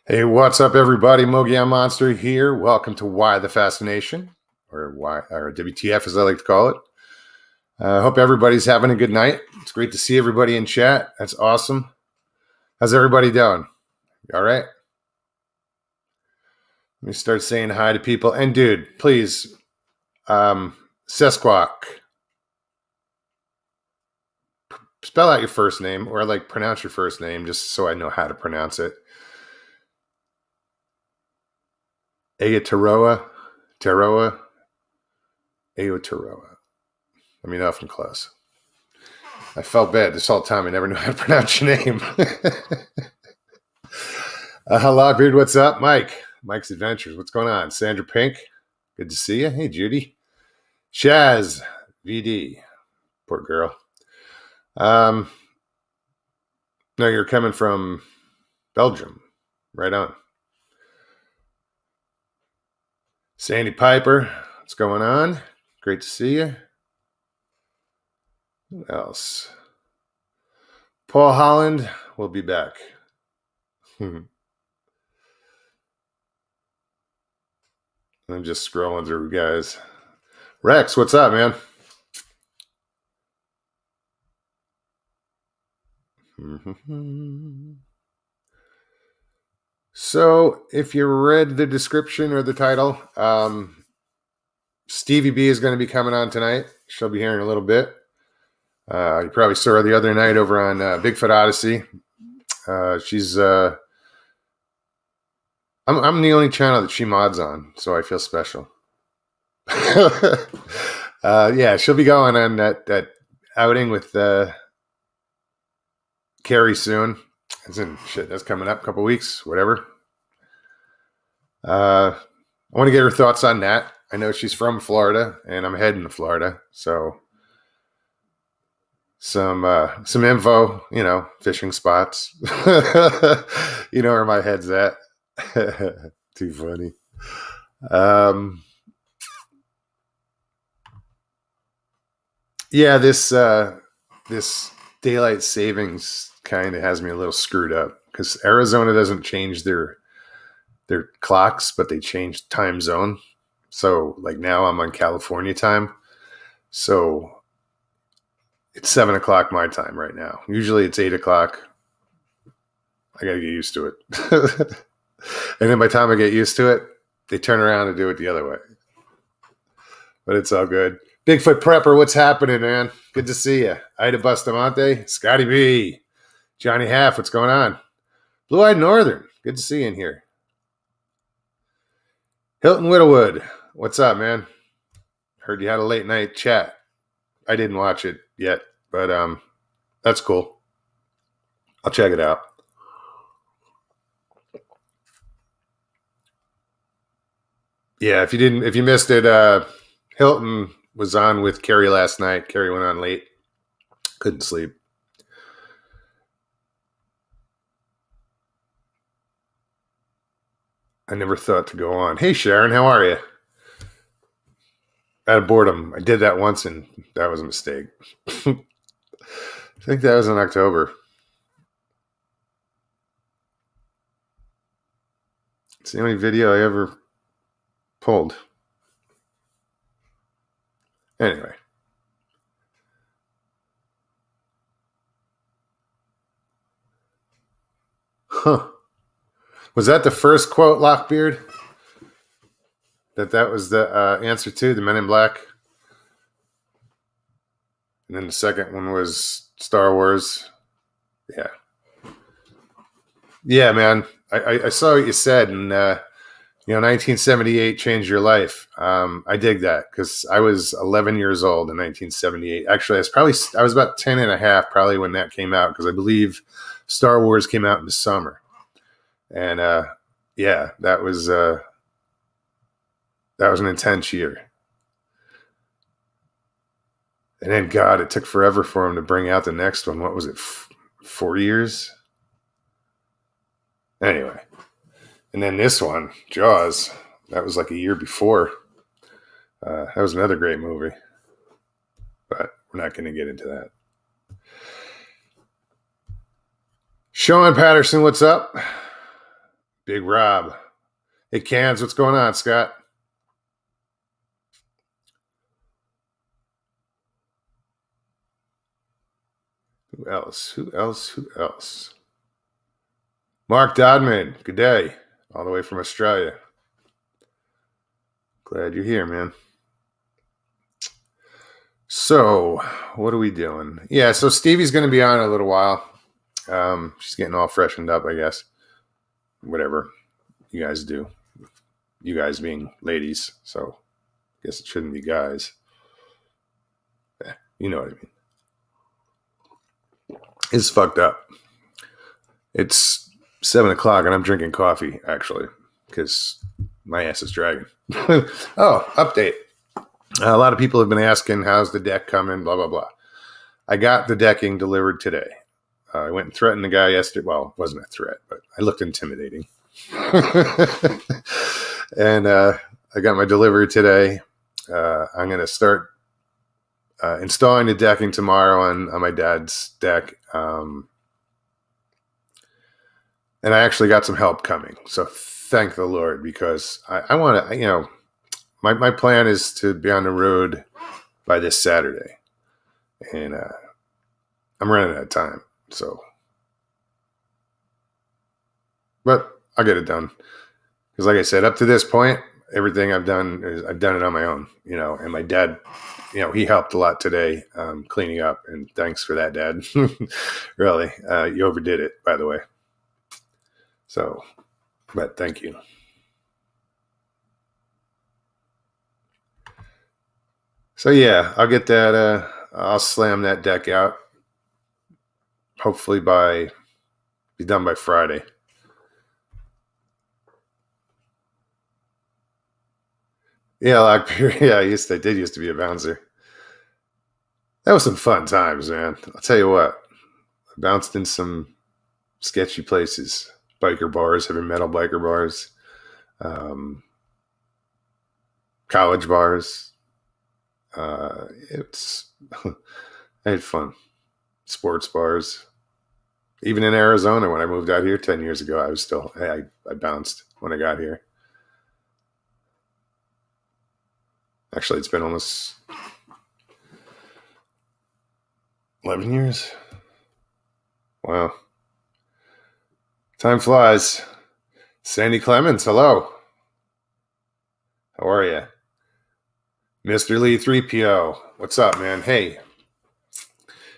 Hey, what's up, everybody? Mogollon Monster here. Welcome to Why the Fascination, or WTF, as I like to call it. I hope everybody's having a good night. It's great to see everybody in chat. That's awesome. How's everybody doing? All right. Let me start saying hi to people. And dude, please, Sesquak, spell out your first name, or pronounce your first name, just so I know how to pronounce it. Aotearoa. I mean, often close. I felt bad this whole time. I never knew how to pronounce your name. Lockbeard, what's up? Mike's Adventures, what's going on? Sandra Pink, good to see you. Hey, Judy. Shaz, VD, poor girl. No, you're coming from Belgium. Right on. Sandy Piper, what's going on? Great to see you. Who else? Paul Holland will be back. I'm just scrolling through, guys. Rex, what's up, man? So, if you read the description or the title, Stevie B is going to be coming on tonight. She'll be here in a little bit. You probably saw her the other night over on Bigfoot Odyssey. She's I'm the only channel that she mods on, so I feel special. Yeah, she'll be going on that outing with Carrie soon. That's coming up a couple weeks, whatever. I want to get her thoughts on that. I know she's from Florida, and I'm heading to Florida, so some info, fishing spots. You know where my head's at. Too funny. Yeah, this daylight savings kind of has me a little screwed up because Arizona doesn't change their clocks, but they change time zone. So now I'm on California time. So it's 7 o'clock my time right now. Usually it's 8 o'clock. I got to get used to it. And then by the time I get used to it, they turn around and do it the other way. But it's all good. Bigfoot Prepper, what's happening, man? Good to see you. Ida Bustamante, Scotty B, Johnny Half, what's going on? Blue-Eyed Northern, good to see you in here. Hilton Whittlewood, what's up, man? Heard you had a late night chat. I didn't watch it yet, but that's cool. I'll check it out. Yeah, if you missed it, Hilton was on with Carrie last night. Carrie went on late. Couldn't sleep. I never thought to go on. Hey, Sharon, how are you? Out of boredom. I did that once, and that was a mistake. I think that was in October. It's the only video I ever pulled. Anyway. Huh. Was that the first quote, Lockbeard? That was the answer to the Men in Black? And then the second one was Star Wars. Yeah. Yeah, man. I saw what you said, and 1978 changed your life. I dig that because I was 11 years old in 1978. Actually, I was about 10 and a half probably when that came out because I believe Star Wars came out in the summer. And yeah, that was an intense year. And then, God, it took forever for him to bring out the next one. What was it, 4 years? Anyway. And then this one, Jaws, that was like a year before. That was another great movie. But we're not going to get into that. Sean Patterson, what's up? Big Rob. Hey, Cans, what's going on, Scott? Who else? Who else? Who else? Mark Dodman, good day. All the way from Australia. Glad you're here, man. So, what are we doing? Yeah, so Stevie's going to be on in a little while. She's getting all freshened up, I guess. Whatever you guys do. You guys being ladies, so I guess it shouldn't be guys. You know what I mean. It's fucked up. It's 7 o'clock and I'm drinking coffee, actually, because my ass is dragging. Oh, update. A lot of people have been asking, how's the deck coming, blah, blah, blah. I got the decking delivered today. I went and threatened the guy yesterday. Well, it wasn't a threat, but I looked intimidating. And I got my delivery today. I'm going to start installing the decking tomorrow on my dad's deck. And I actually got some help coming. So thank the Lord, because I want to, my plan is to be on the road by this Saturday. And I'm running out of time. So, but I'll get it done. Because like I said, up to this point, everything I've done it on my own, and my dad, he helped a lot today cleaning up. And thanks for that, Dad. Really, you overdid it, by the way. So, but thank you. So yeah, I'll get that. I'll slam that deck out. Hopefully be done by Friday. Yeah, I did used to be a bouncer. That was some fun times, man. I'll tell you what. I bounced in some sketchy places, biker bars, heavy metal biker bars, college bars. It's I had fun. Sports bars. Even in Arizona, when I moved out here 10 years ago, I bounced when I got here. Actually, it's been almost 11 years. Wow. Time flies. Sandy Clemons, hello. How are you? Mr. Lee 3PO, what's up, man? Hey,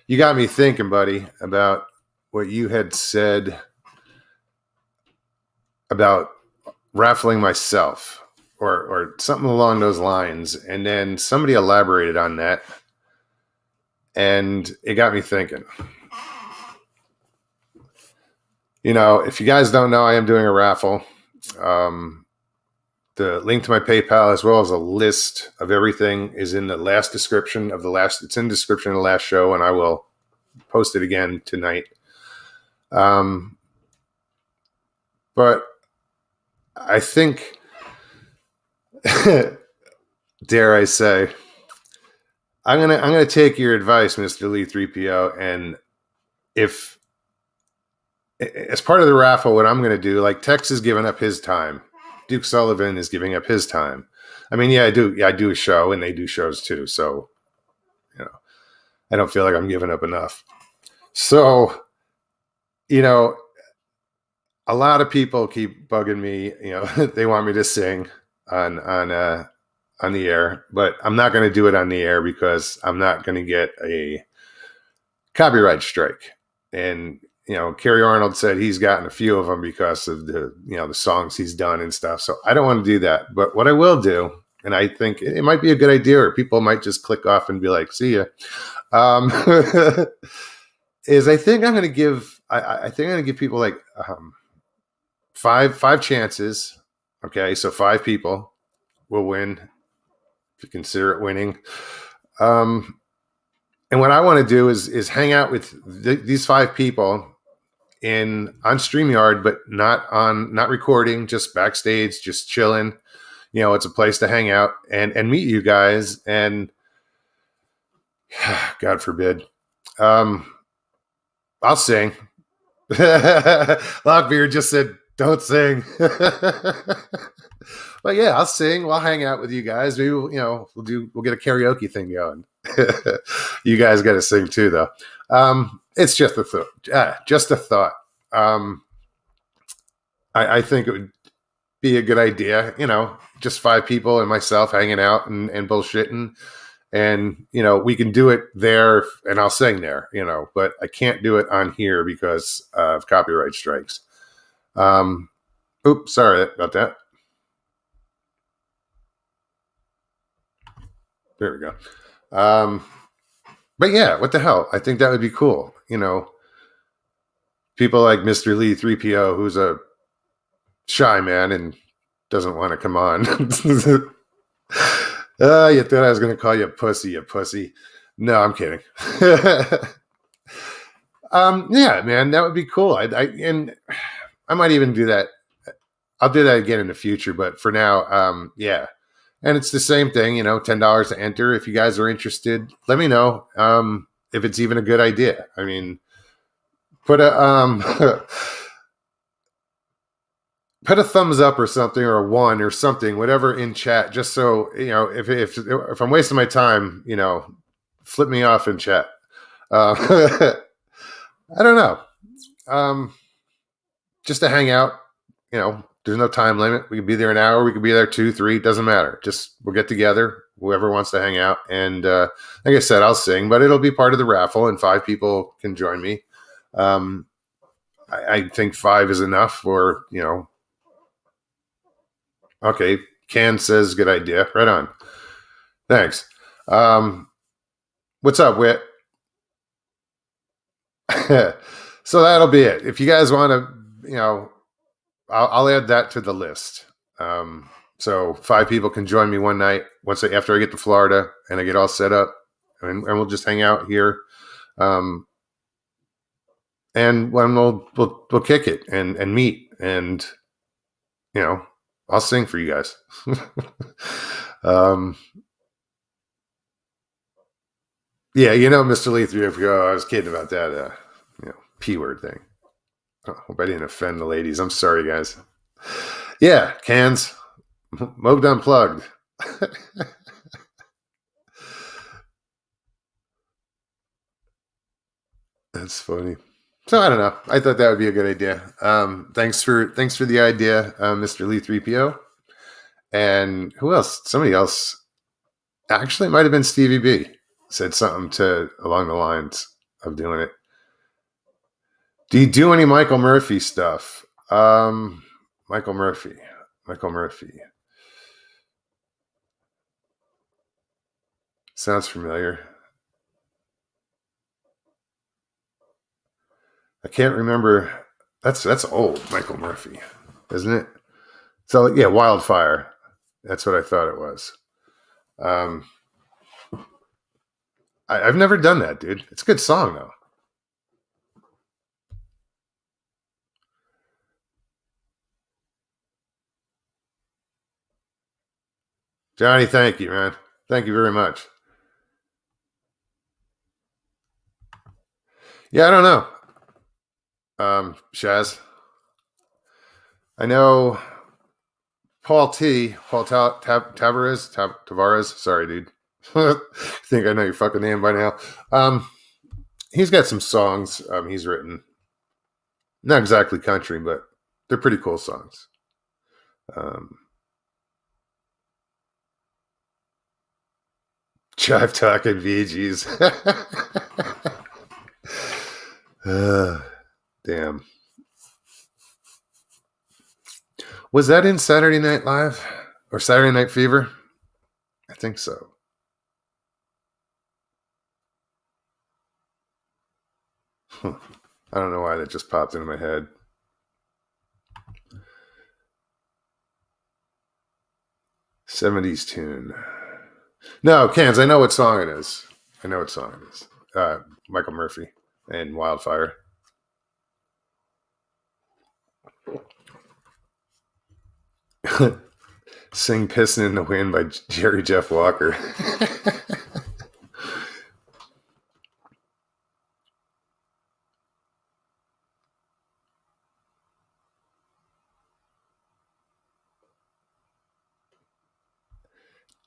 you got me thinking, buddy, about what you had said about raffling myself or something along those lines. And then somebody elaborated on that. And it got me thinking. If you guys don't know, I am doing a raffle. The link to my PayPal, as well as a list of everything, is in the last description of it's in the description of the last show, and I will post it again tonight. But I think, dare I say, I'm gonna take your advice, Mr. Lee 3PO, and if as part of the raffle, what I'm gonna do, like Tex is giving up his time, Duke Sullivan is giving up his time. I mean, I do a show, and they do shows too, so I don't feel like I'm giving up enough. So, a lot of people keep bugging me. They want me to sing on the air, but I'm not going to do it on the air because I'm not going to get a copyright strike. And Kerry Arnold said he's gotten a few of them because of the the songs he's done and stuff. So I don't want to do that. But what I will do, and I think it might be a good idea, or people might just click off and be like, "See ya." Is I think I'm going to give. I think I'm going to give people like five chances. Okay, so 5 people will win if you consider it winning. And what I want to do is hang out with these 5 people on StreamYard, but not recording, just backstage, just chilling. It's a place to hang out and meet you guys. And God forbid, I'll sing. Lockbeard just said Don't sing. But yeah, I'll sing. We'll hang out with you guys. Maybe we'll get a karaoke thing going. You guys got to sing too, though. It's just a thought. Just a thought. I think it would be a good idea. Just 5 people and myself hanging out and bullshitting, and we can do it there, and I'll sing there. But I can't do it on here because of copyright strikes. Oops, sorry about that. There we go. But yeah, what the hell? I think that would be cool. People like Mr. Lee 3PO, who's a shy man and doesn't want to come on. You thought I was going to call you you pussy. No, I'm kidding. Yeah, man, that would be cool. And I might even do that. I'll do that again in the future, but for now, yeah. And it's the same thing, $10 to enter. If you guys are interested, let me know if it's even a good idea. I mean, put a put a thumbs up or something, or a 1 or something, whatever, in chat, just so if I'm wasting my time, flip me off in chat. I don't know. Just to hang out, there's no time limit. We could be there an hour. We could be there 2, 3. Doesn't matter. Just we'll get together. Whoever wants to hang out. And like I said, I'll sing, but it'll be part of the raffle, and 5 people can join me. I think 5 is enough for, Okay. Can says good idea. Right on. Thanks. What's up, Whit? So that'll be it. If you guys want to, I'll add that to the list. So 5 people can join me one night after I get to Florida and I get all set up, and we'll just hang out here. And when we'll kick it and meet, and I'll sing for you guys. Yeah, Mr. Lee 3PO, I was kidding about that P word thing. I hope I didn't offend the ladies. I'm sorry, guys. Yeah, cans. Mogged Unplugged. That's funny. So I don't know. I thought that would be a good idea. Thanks for the idea, Mr. Lee 3PO. And who else? Somebody else. Actually, it might have been Stevie B. Said something along the lines of doing it. Do you do any Michael Murphy stuff? Michael Murphy. Sounds familiar. I can't remember. That's old Michael Murphy, isn't it? So yeah, Wildfire. That's what I thought it was. I've never done that, dude. It's a good song though. Johnny, thank you, man. Thank you very much. Yeah, I don't know. Shaz. I know Paul Tavares. Sorry, dude. I think I know your fucking name by now. He's got some songs he's written. Not exactly country, but they're pretty cool songs. Jive talking VGs. Damn. Was that in Saturday Night Live or Saturday Night Fever? I think so. I don't know why that just popped into my head. '70s tune. No, Cans. I know what song it is. Michael Murphy and Wildfire. Sing Pissin' in the Wind by Jerry Jeff Walker.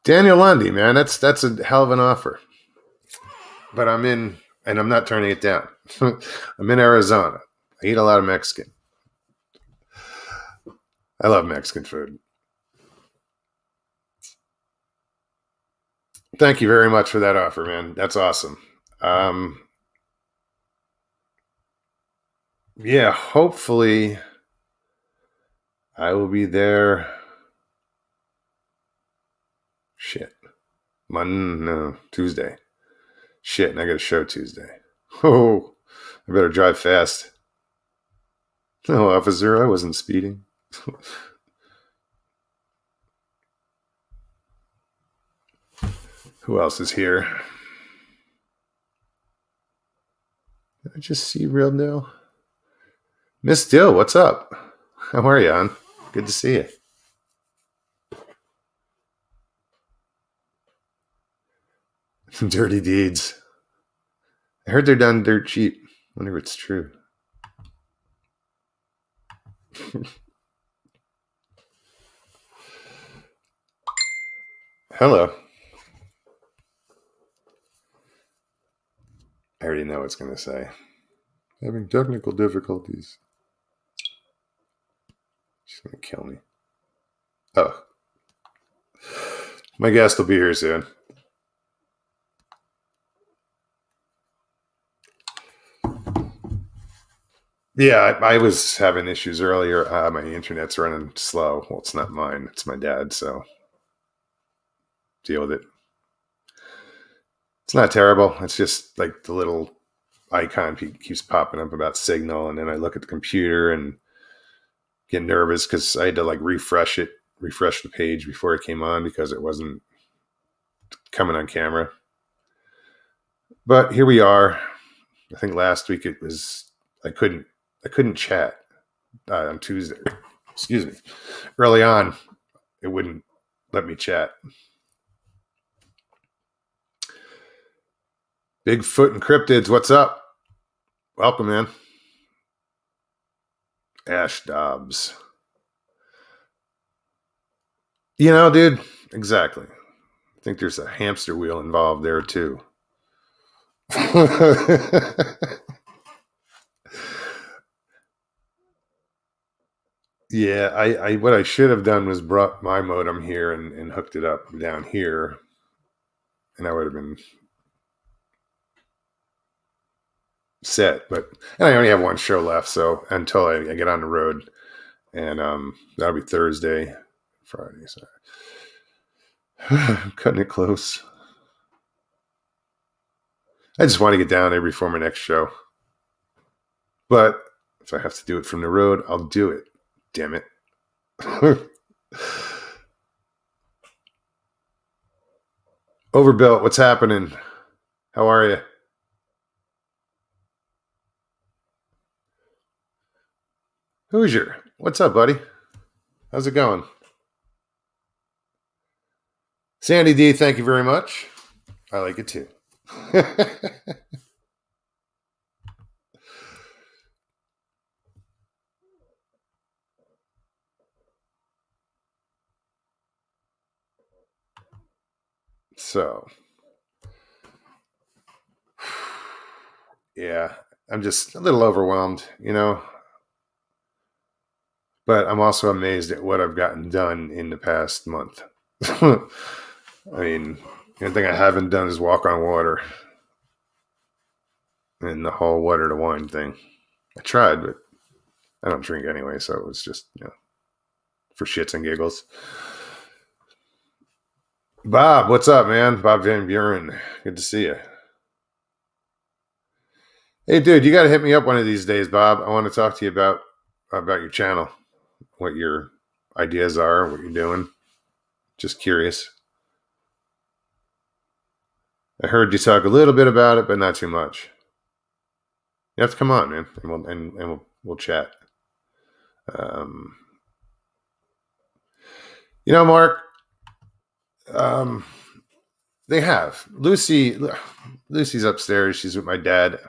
Daniel Lundy, man, that's a hell of an offer. But I'm in, and I'm not turning it down. I'm in Arizona. I eat a lot of Mexican. I love Mexican food. Thank you very much for that offer, man. That's awesome. Yeah, hopefully I will be there. Shit. Monday, no, Tuesday. Shit, and I got a show Tuesday. Oh, I better drive fast. No, officer, I wasn't speeding. Who else is here? Did I just see Real Dill? Miss Dill, what's up? How are you, hon? Good to see you. Dirty deeds. I heard they're done dirt cheap. Wonder if it's true. Hello. I already know what it's going to say. Having technical difficulties. She's going to kill me. Oh. My guest will be here soon. Yeah, I was having issues earlier. My internet's running slow. Well, it's not mine. It's my dad's, so deal with it. It's not terrible. It's just like the little icon keeps popping up about signal, and then I look at the computer and get nervous because I had to like refresh the page before it came on because it wasn't coming on camera. But here we are. I think last week it was I couldn't chat on Tuesday. Excuse me. Early on, it wouldn't let me chat. Bigfoot and Cryptids, what's up? Welcome, man. Ash Dobbs. You know, dude, exactly. I think there's a hamster wheel involved there, too. Yeah, I what I should have done was brought my modem here and hooked it up down here, and I would have been set. But and I only have one show left, so until I get on the road, and that'll be Thursday, Friday. So I'm cutting it close. I just want to get down there before my next show. But if I have to do it from the road, I'll do it. Damn it. Overbuilt, what's happening? How are you? Hoosier, what's up, buddy? How's it going? Sandy D, thank you very much. I like it too. So, yeah, I'm just a little overwhelmed, you know, but I'm also amazed at what I've gotten done in the past month. I mean, the only thing I haven't done is walk on water and the whole water to wine thing. I tried, but I don't drink anyway, so it was just, you know, for shits and giggles. Bob, what's up, man? Bob Van Buren. Good to see you. Hey, dude, you got to hit me up one of these days, Bob. I want to talk to you about your channel, what your ideas are, what you're doing. Just curious. I heard you talk a little bit about it, but not too much. You have to come on, man, and we'll chat. You know, Mark, they have Lucy's upstairs. She's with my dad.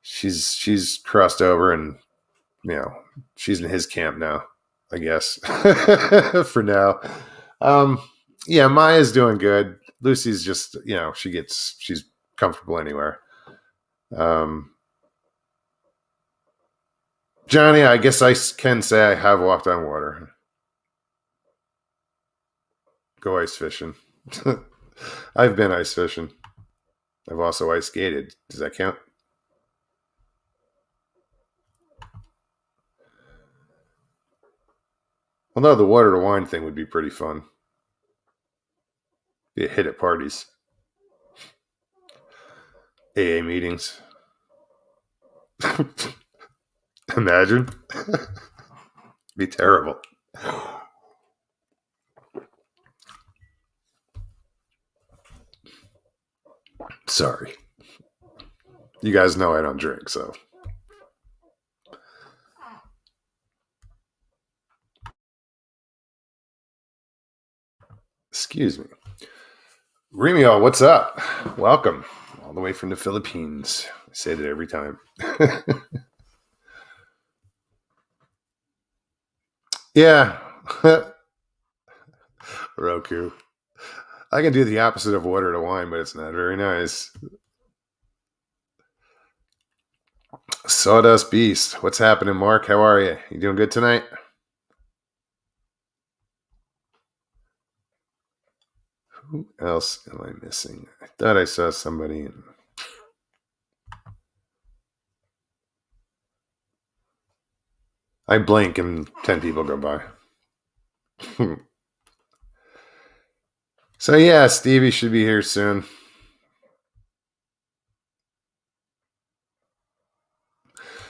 She's crossed over, and you know she's in his camp now, I guess. For now, Yeah, Maya's doing good. Lucy's just, she's comfortable anywhere. Johnny, I guess I can say I have walked on water. Go ice fishing. I've been ice fishing. I've also ice skated. Does that count? Well, no, the water to wine thing would be pretty fun. Be a hit at parties, AA meetings. Imagine. Be terrible. Sorry. You guys know I don't drink, so. Excuse me. Remio, what's up? Welcome. All the way from the Philippines. I say that every time. Yeah. Roku. I can do the opposite of water to wine, but it's not very nice. Sawdust Beast. What's happening, Mark? How are you? You doing good tonight? Who else am I missing? I thought I saw somebody. I blink and 10 people go by. So yeah, Stevie should be here soon.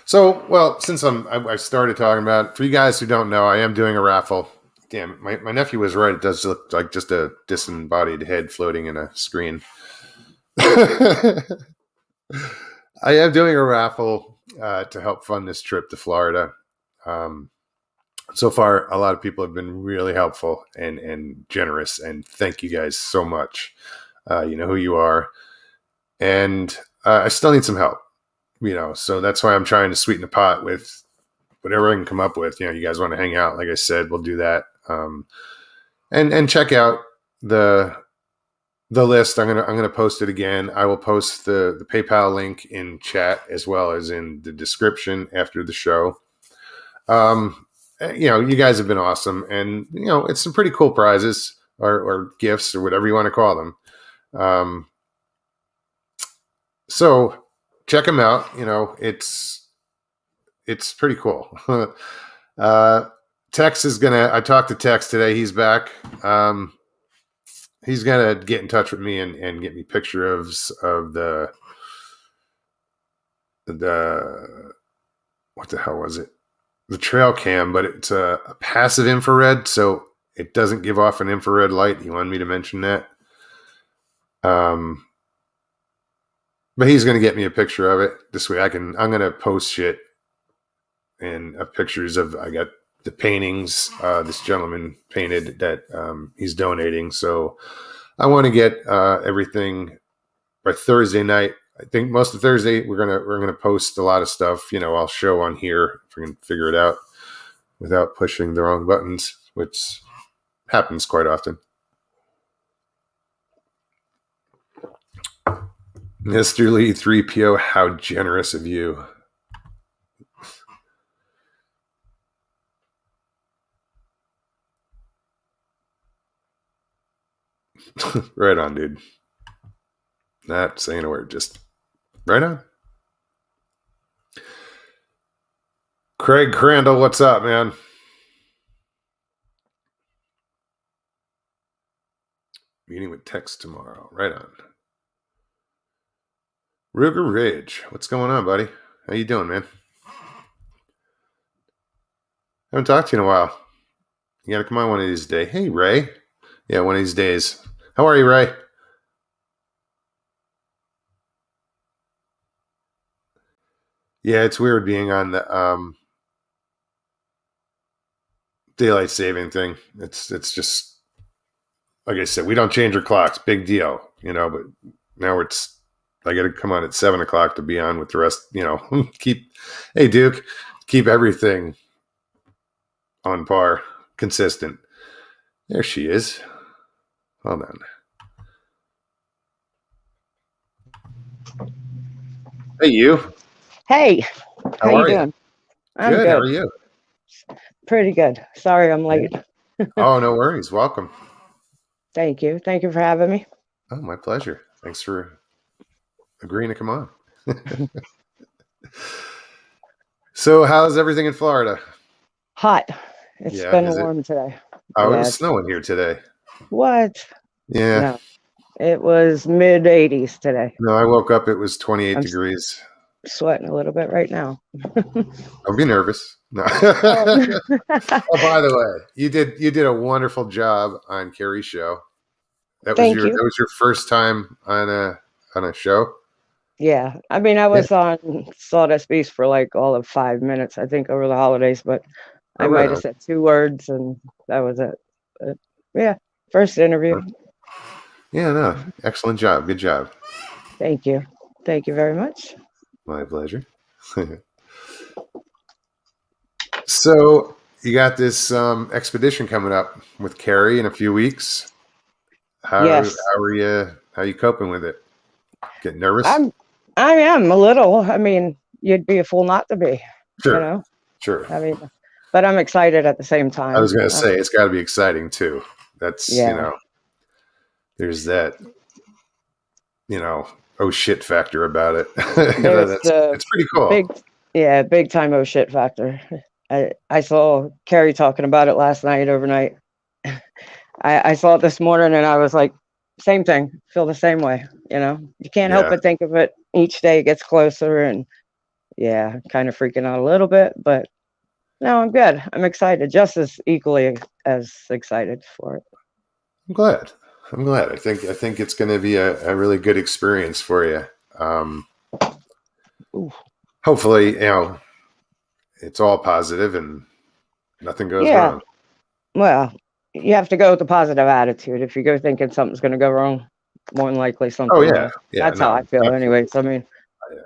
So, well, since I started talking about it, for you guys who don't know, I am doing a raffle. Damn, my nephew was right. It does look like just a disembodied head floating in a screen. I am doing a raffle to help fund this trip to Florida. So far, a lot of people have been really helpful and generous, and thank you guys so much. You know who you are, and I still need some help. So that's why I'm trying to sweeten the pot with whatever I can come up with. You guys want to hang out, like I said, we'll do that. And check out the list. I'm gonna post it again. I will post the PayPal link in chat as well as in the description after the show. You guys have been awesome, and it's some pretty cool prizes or gifts or whatever you want to call them. So check them out. It's pretty cool. Tex is I talked to Tex today. He's back. He's gonna get in touch with me and get me pictures of the what the hell was it? The trail cam, but it's a passive infrared, so it doesn't give off an infrared light. He wanted me to mention that. But he's going to get me a picture of it this way. I'm going to post shit and pictures of, I got the paintings this gentleman painted that he's donating. So I want to get everything by Thursday night. I think most of Thursday we're gonna post a lot of stuff. I'll show on here if we can figure it out without pushing the wrong buttons, which happens quite often. Mr. Lee 3PO, how generous of you. Right on, dude. Not saying a word, just right on. Craig Crandall, what's up, man? Meeting with Tex tomorrow. Right on. Ruger Ridge, what's going on, buddy? How you doing, man? Haven't talked to you in a while. You gotta come on one of these days. Hey, Ray. Yeah, one of these days. How are you, Ray? Yeah, it's weird being on the daylight saving thing. It's just like I said, we don't change our clocks. Big deal, but now I got to come on at 7:00 to be on with the rest. Hey Duke, keep everything on par, consistent. There she is. Hold on. Hey, you. Hey, how How you are you? doing? I'm Good. How are good. you? Pretty good. Sorry I'm Yeah. late. Oh, no worries. Welcome. Thank you. Thank you for having me. Oh, my pleasure. Thanks for agreeing to come on. So, how's everything in Florida? Hot. It's Yeah, been is it? warm today. Oh, it Yeah, was it's snowing here today. what? Yeah. No. It was mid 80s today. No, I woke up. It was 28 I'm degrees. sweating a little bit right now. Don't be nervous. No. Oh, Oh, by the way, you did a wonderful job on Carrie's show. thank you. That was your first time on a show. Yeah. I mean, I Yeah. was on Sawdust Beast for like all of 5 minutes, I think, over the holidays, but Oh, I right might have on. said 2 words and that was it. But, yeah. First interview. Yeah, no, excellent job. Good job. Thank you. Thank you very much. My pleasure. So you got this expedition coming up with Carrie in a few weeks. Yes. How are you? How you coping with it? Getting nervous? I'm I am a little. I mean, you'd be a fool not to be, you Sure, know. sure. I mean, but I'm excited at the same I was time. going to say it's got to be exciting too. That's Yeah, there's that oh shit factor about it. there's That's the it's pretty cool. big, yeah, big time oh shit factor. I saw Carrie talking about it last night overnight. I saw it this morning and I was like, same thing. Feel the same way. You can't help Yeah, but think of it each day it gets closer, and yeah, kind of freaking out a little bit, but no, I'm good. I'm excited, just as equally as excited for it. I'm glad. I'm glad. I think it's going to be a really good experience for you. Um, Ooh. Hopefully, it's all positive and nothing goes Yeah, wrong. well, you have to go with a positive attitude. If you go thinking something's going to go wrong, more than likely Oh something yeah, will. yeah. That's how No, I feel, absolutely. anyways. I mean,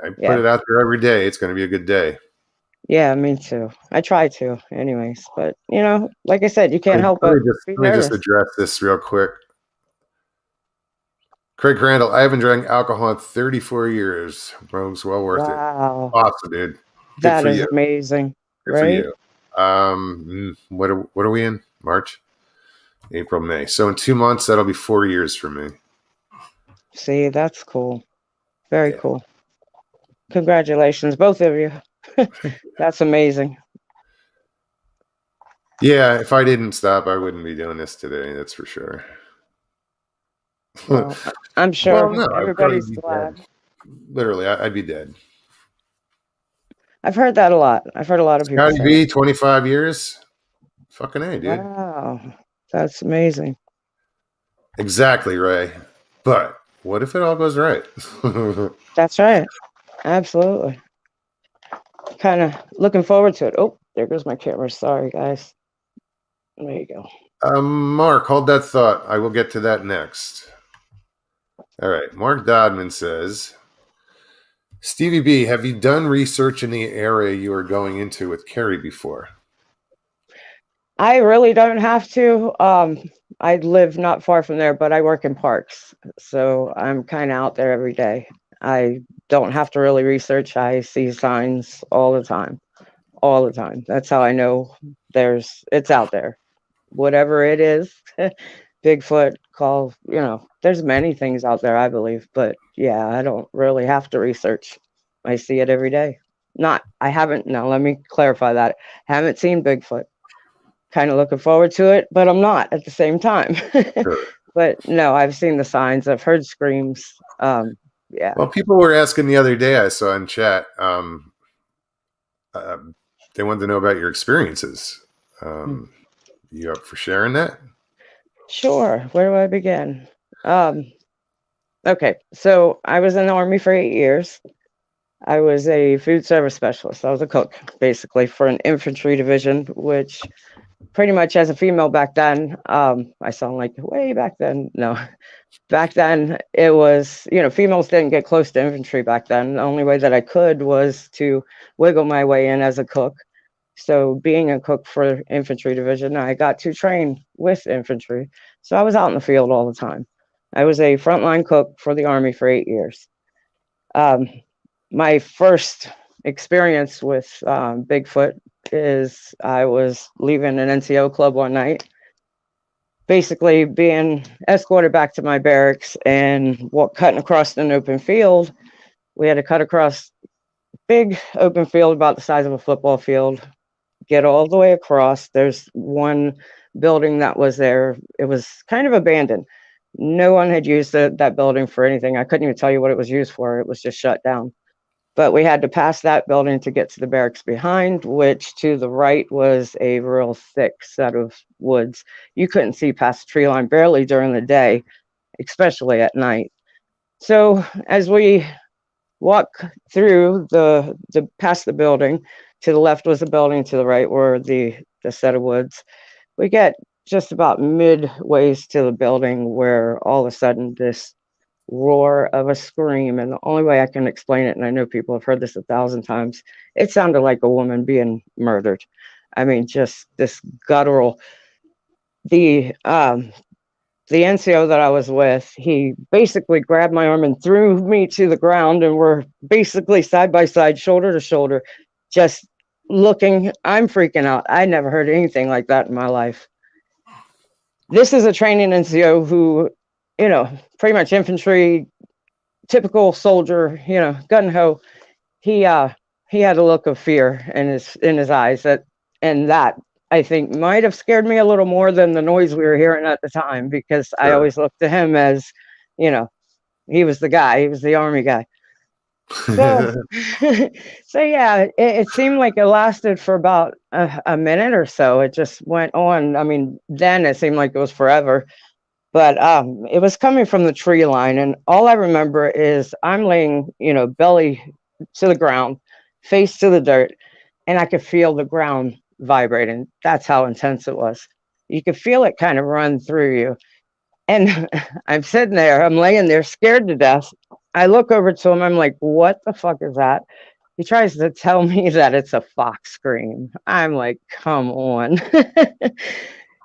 I put yeah, it out there every day. It's going to be a good day. yeah, me too. I try to, anyways. But like I said, you can't help but be Let me just nervous. address this real quick. Craig Crandall, I haven't drank alcohol in 34 years. Bro, it's well worth it. Wow, Awesome, dude. Good that for is you. amazing, Good for right? you. What are we in? March, April, May. So in 2 months, that'll be 4 years for me. See, that's cool. Very Yeah. cool. Congratulations, both of you. That's amazing. Yeah, if I didn't stop, I wouldn't be doing this today. That's for sure. Well, I'm Well, sure no, I'd probably everybody's be dead. glad. Literally, I'd be dead. I've heard that a lot. I've heard a lot of people Scotty say that. B, 25 years. Fucking A, dude. Wow, that's amazing. Exactly, Ray. But what if it all goes right? That's right. Absolutely. Kind of looking forward to it. Oh, there goes my camera. Sorry, guys. There you go. Mark, hold that thought. I will get to that next. All right. Mark Dodman says, Stevie B, have you done research in the area you are going into with Carrie before? I really don't have to. I live not far from there, but I work in parks, so I'm kind of out there every day. I don't have to really research. I see signs all the time. All the time. That's how I know it's out there. Whatever it is, Bigfoot, there's many things out there, I believe, but yeah, I don't really have to research. I see it every day. I haven't, now let me clarify that. Haven't seen Bigfoot. Kind of looking forward to it, but I'm not at the same time. Sure. But no, I've seen the signs, I've heard screams. Yeah. Well, people were asking the other day I saw in chat. Uh, they wanted to know about your experiences. You up for sharing that? Sure. Where do I begin? Okay, so I was in the Army for 8 years. I was a food service specialist. I was a cook, basically, for an infantry division, which pretty much as a female back then, I sound like way back then. No, back then it was, females didn't get close to infantry back then. The only way that I could was to wiggle my way in as a cook. So being a cook for infantry division, I got to train with infantry. So I was out in the field all the time. I was a frontline cook for the Army for 8 years. My first experience with Bigfoot is I was leaving an NCO club one night, basically being escorted back to my barracks and cutting across an open field. We had to cut across big open field about the size of a football field, get all the way across. There's one building that was there. It was kind of abandoned. No one had used that building for anything. I couldn't even tell you what it was used for. It was just shut down. But we had to pass that building to get to the barracks behind, which to the right was a real thick set of woods. You couldn't see past the tree line barely during the day, especially at night. So as we walk through the past the building, to the left was the building, to the right were the set of woods. We get just about midways to the building where all of a sudden this roar of a scream, and the only way I can explain it, and I know people have heard this 1,000 times, it sounded like a woman being murdered. I mean, just this guttural. The NCO that I was with, he basically grabbed my arm and threw me to the ground, and we're basically side by side, shoulder to shoulder, just looking. I'm freaking out. I never heard anything like that in my life. This is a training NCO who, pretty much infantry, typical soldier, gun ho. He had a look of fear in his eyes that I think might have scared me a little more than the noise we were hearing at the time, because I always looked to him as, he was the guy, he was the Army guy. So, so yeah, it seemed like it lasted for about a minute or so. It just went on. I mean, then it seemed like it was forever, but it was coming from the tree line, and all I remember is I'm laying, belly to the ground, face to the dirt, and I could feel the ground vibrating. That's how intense it was. You could feel it kind of run through you. And I'm sitting there, I'm laying there scared to death. I look over to him, I'm like, what the fuck is that? He tries to tell me that it's a fox scream. I'm like, come on.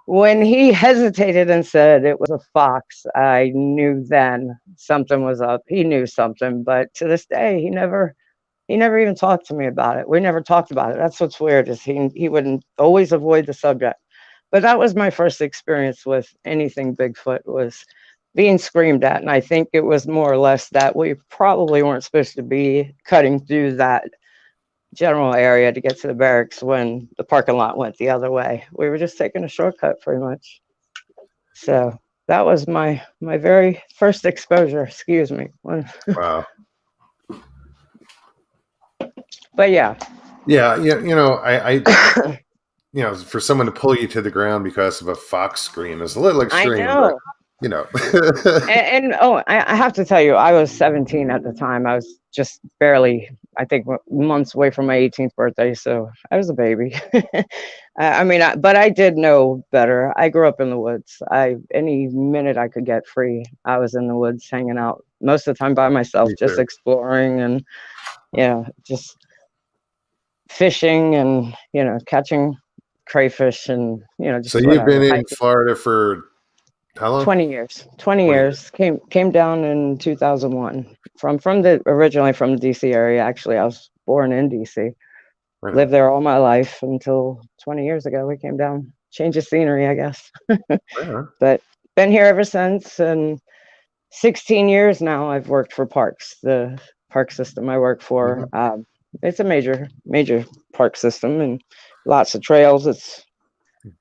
When he hesitated and said it was a fox, I knew then something was up. He knew something, but to this day, he never even talked to me about it. We never talked about it. That's what's weird, is he would always avoid the subject. But that was my first experience with anything Bigfoot, was being screamed at. And I think it was more or less that we probably weren't supposed to be cutting through that general area to get to the barracks when the parking lot went the other way. We were just taking a shortcut pretty much. So that was my very first exposure. Excuse me. Wow. But yeah. Yeah, I for someone to pull you to the ground because of a fox scream is a little extreme. I know. But, I have to tell you, I was 17 at the time. I was just barely, I think, months away from my 18th birthday, so I was a baby. But I did know better. I grew up in the woods. Any minute I could get free, I was in the woods hanging out, most of the time by myself, just exploring and, just fishing and, catching crayfish and, just so you've been in Florida for how long? 20 years. 20 years. Came down in 2001 originally from the DC area. Actually, I was born in DC. Right. Lived there all my life until 20 years ago. We came down, change of scenery, I guess. Right. But been here ever since, and 16 years now I've worked for parks, the park system I work for. Mm-hmm. It's a major park system and lots of trails. It's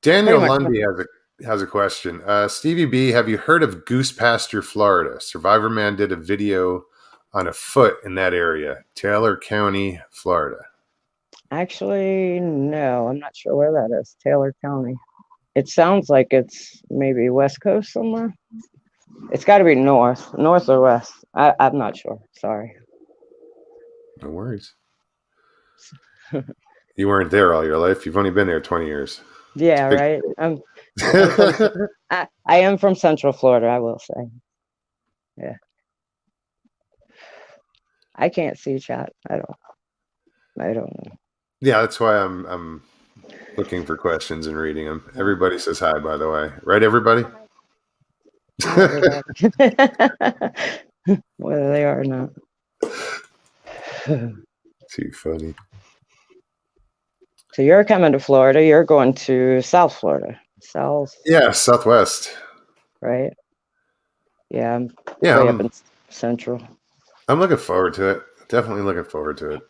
Daniel Lundy has a question. Stevie B, have you heard of Goose Pasture, Florida? Survivor Man did a video on a foot in that area, Taylor County, Florida. Actually, no, I'm not sure where that is. Taylor County. It sounds like it's maybe West Coast somewhere. It's got to be north or west. I'm not sure. Sorry. No worries. You weren't there all your life. You've only been there 20 years. Yeah, right. I am from Central Florida, I will say. Yeah. I can't see chat. I don't know. Yeah, that's why I'm looking for questions and reading them. Everybody says hi, by the way. Right, everybody? Hi, everybody. Whether they are or not. Too funny. So you're coming to Florida. You're going to South Florida. Yeah, Southwest. Right? Yeah, I'm Yeah, way up in Central. I'm looking forward to it. Definitely looking forward to it.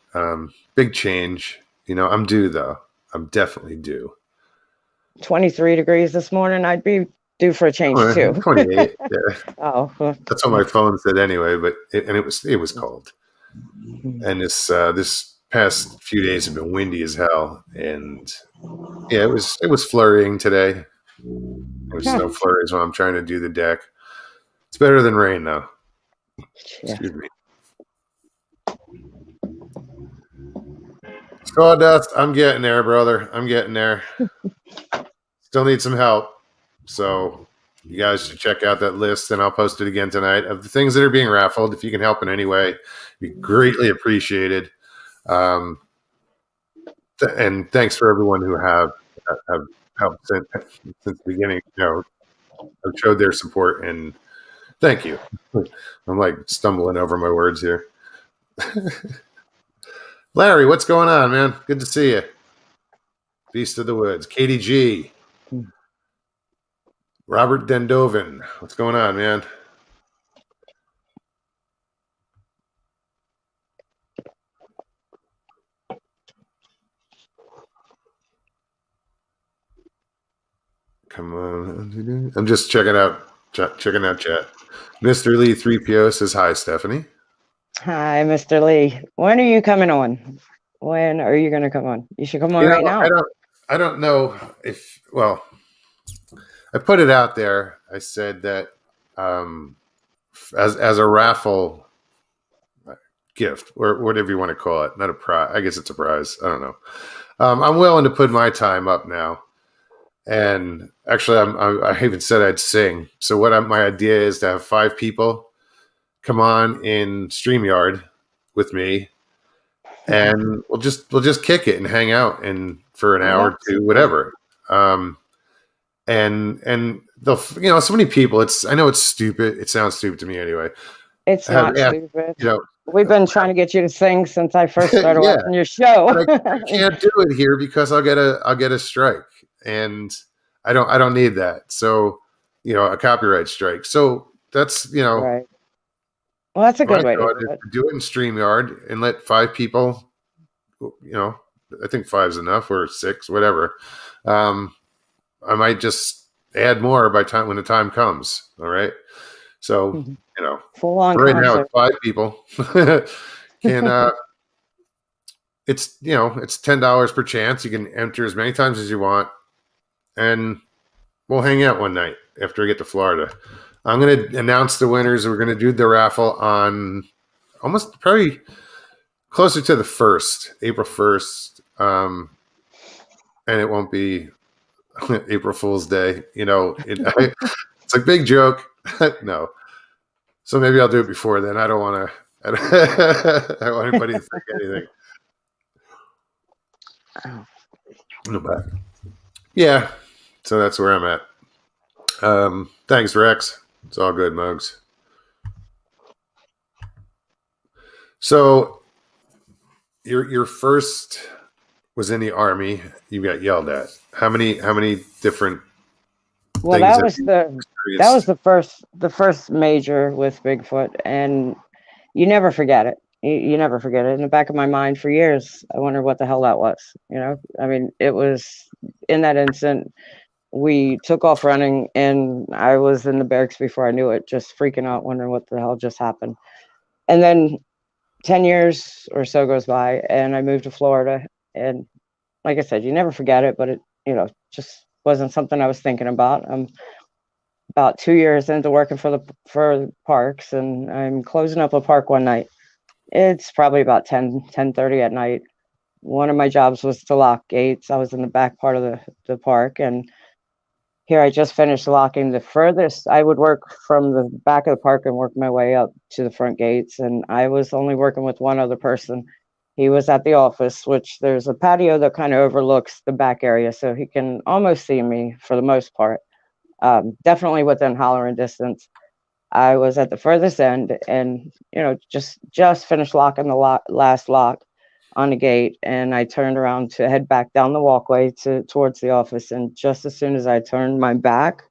Big change. You know, I'm due, though. I'm definitely due. 23 degrees this morning. I'd be due for a change, too. 28. Yeah. Oh. That's what my phone said anyway, but it was cold. And this past few days have been windy as hell, and yeah, it was flurrying today. There's no flurries when I'm trying to do the deck. It's better than rain, though. Yeah. Excuse me. Sawdust, I'm getting there, brother. I'm getting there. Still need some help. So you guys should check out that list, and I'll post it again tonight of the things that are being raffled. If you can help in any way, be greatly appreciated. And thanks for everyone who have helped since the beginning. You know, have showed their support, and thank you. I'm like stumbling over my words here. Larry, what's going on, man? Good to see you. Beast of the Woods, Katie G, Robert Dendoven. What's going on, man? Come on. I'm just checking out chat. Mr. Lee 3PO says hi, Stephanie. Hi, Mr. Lee. When are you coming on? When are you going to come on? You should come on right now. I don't know if, well, I put it out there. I said that as a raffle gift, or whatever you want to call it, not a prize. I guess it's a prize. I don't know. I'm willing to put my time up now. And actually, I even said I'd sing. So my idea is to have 5 people come on in StreamYard with me, and we'll just kick it and hang out and for an hour or two, whatever. And they'll, so many people. I know it's stupid. It sounds stupid to me anyway. It's not stupid. We've been trying to get you to sing since I first started watching your show. I can't do it here because I'll get a strike, and I don't need that. So, a copyright strike. So that's right. Well, that's a good way to do it in StreamYard and let 5 people. I think 5's enough, or 6, whatever. I might just add more when the time comes. All right. So, full on right now it's 5 people. And it's $10 per chance. You can enter as many times as you want, and we'll hang out one night after I get to Florida. I'm going to announce the winners. We're going to do the raffle on almost probably closer to the 1st, April 1st. And it won't be April Fool's Day. It's a big joke. No. So maybe I'll do it before then. I don't want anybody to think anything. No bad. Yeah. So that's where I'm at. Thanks, Rex. It's all good, Mugs. So your first was in the Army. You got yelled at. How many different? Well, that was the first major with Bigfoot, and you never forget it. You never forget it. In the back of my mind for years, I wonder what the hell that was. I mean, it was in that instant. We took off running, and I was in the barracks before I knew it, just freaking out, wondering what the hell just happened. And then 10 years or so goes by, and I moved to Florida. And like I said, you never forget it, but it, just wasn't something I was thinking about. I'm about 2 years into working for parks, and I'm closing up a park one night. It's probably about 10:30 at night. One of my jobs was to lock gates. I was in the back part of the park, and here I just finished locking the furthest. I would work from the back of the park and work my way up to the front gates, and I was only working with one other person. He was at the office, which there's a patio that kind of overlooks the back area, so he can almost see me for the most part. Definitely within hollering distance. I was at the furthest end, and just finished locking the last lock on the gate, and I turned around to head back down the walkway towards the office. And just as soon as I turned my back,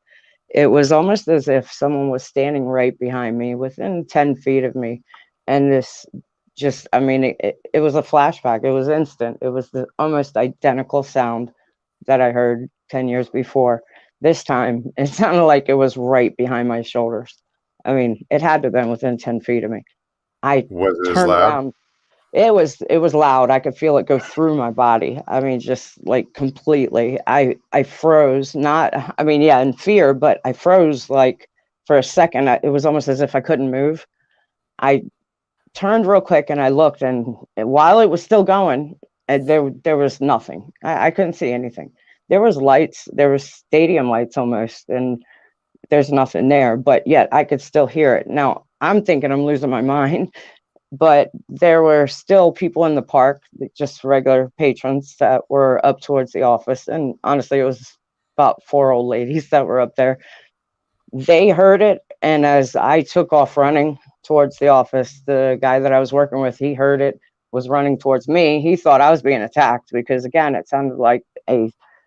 it was almost as if someone was standing right behind me, within 10 feet of me. And this just, I mean, it was a flashback. It was instant. It was the almost identical sound that I heard 10 years before. This time, it sounded like it was right behind my shoulders. I mean, it had to have been within 10 feet of me. I Was it as turned loud? around. It was loud. I could feel it go through my body. I mean, just like completely. I froze. Not, I mean, yeah, in fear, but I froze like for a second. It was almost as if I couldn't move. I turned real quick and I looked, and while it was still going, there was nothing. I couldn't see anything. There was lights. There was stadium lights almost, and there's nothing there. But yet I could still hear it. Now I'm thinking I'm losing my mind. But there were still people in the park, just regular patrons that were up towards the office. And honestly, it was about 4 old ladies that were up there. They heard it. And as I took off running towards the office, the guy that I was working with, he heard it, was running towards me. He thought I was being attacked because, again, it sounded like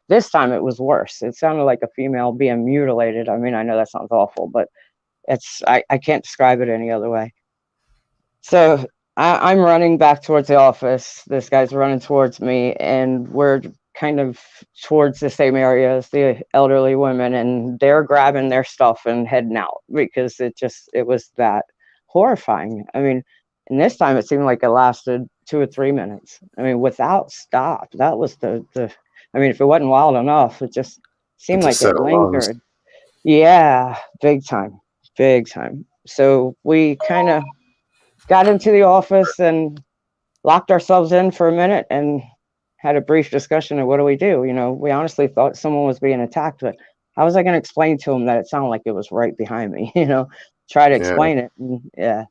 this time it was worse. It sounded like a female being mutilated. I mean, I know that sounds awful, but I can't describe it any other way. So I'm running back towards the office. This guy's running towards me, and we're kind of towards the same area as the elderly women, and they're grabbing their stuff and heading out because it was that horrifying. I mean, and this time it seemed like it lasted 2 or 3 minutes. I mean, without stop. That was I mean, if it wasn't wild enough, it just seemed It's a like set it of lungs. lingered. Yeah, big time, big time. So we kind of got into the office and locked ourselves in for a minute and had a brief discussion of what do we do. We honestly thought someone was being attacked, but how was I going to explain to him that it sounded like it was right behind me? Try to Yeah. explain it. And yeah.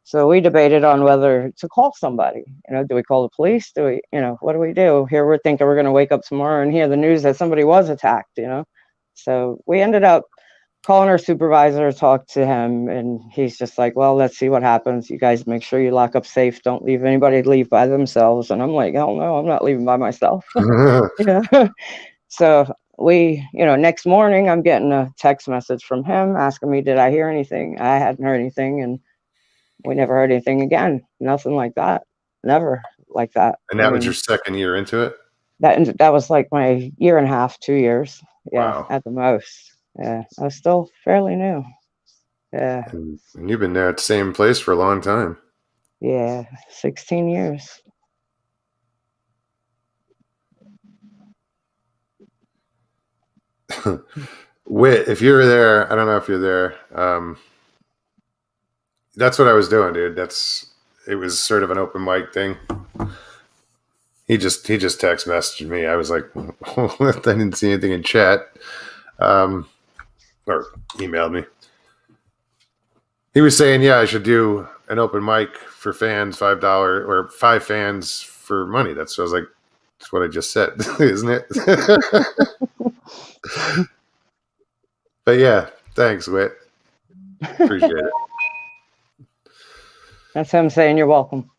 So we debated on whether to call somebody. Do we call the police? Do we, what do we do? Here we're thinking we're going to wake up tomorrow and hear the news that somebody was attacked. So we ended up calling our supervisor, talked to him, and he's just like, well, let's see what happens. You guys make sure you lock up safe. Don't leave anybody leave by themselves. And I'm like, hell no, I'm not leaving by myself. So we, next morning I'm getting a text message from him asking me, did I hear anything? I hadn't heard anything, and we never heard anything again. Nothing like that. Never like that. And that was your second year into it? That was like my year and a half, 2 years. Yeah, Wow. at the most. Yeah, I was still fairly new. Yeah. And you've been there at the same place for a long time. Yeah, 16 years. Wit, if you're there, I don't know if you're there. That's what I was doing, dude. It was sort of an open mic thing. He just text messaged me. I was like, I didn't see anything in chat, or emailed me. He was saying, yeah, I should do an open mic for fans, $5 or 5 fans for money. That's what I was like. That's what I just said, isn't it? But yeah, thanks, Wit. Appreciate it. That's him saying you're welcome.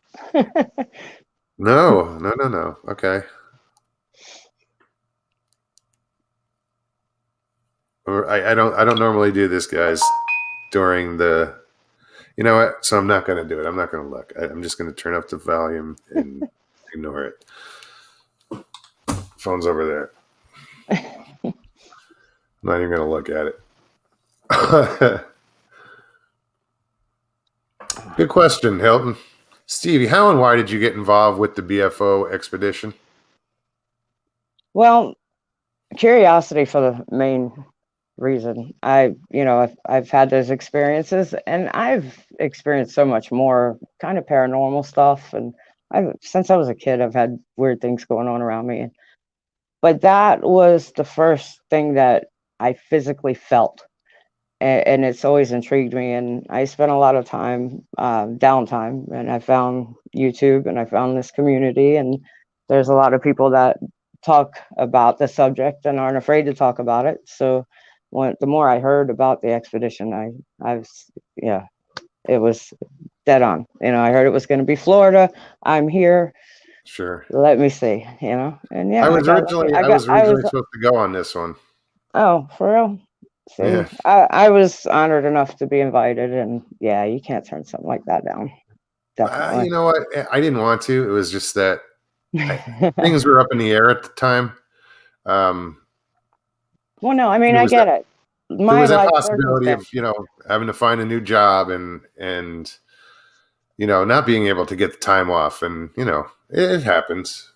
No. Okay. I don't normally do this, guys, during the. You know what? So I'm not going to do it. I'm not going to look. I'm just going to turn up the volume and ignore it. Phone's over there. I'm not even going to look at it. Good question, Hilton. Stevie, how and why did you get involved with the BFO expedition? Well, curiosity for the main reason. I've had those experiences, and I've experienced so much more kind of paranormal stuff. And since I was a kid, I've had weird things going on around me. But that was the first thing that I physically felt. and it's always intrigued me. And I spent a lot of time downtime, and I found YouTube, and I found this community, and there's a lot of people that talk about the subject and aren't afraid to talk about it. So the more I heard about the expedition, I was, yeah, it was dead on. I heard it was going to be Florida. I'm here. Sure. Let me see, and yeah, I was originally supposed to go on this one. Oh, for real? See, Yeah. I was honored enough to be invited, and yeah, you can't turn something like that down. Definitely. You know what? I didn't want to. It was just that things were up in the air at the time. Well, no, I mean, I get it. There was that possibility of, having to find a new job and not being able to get the time off, and it happens.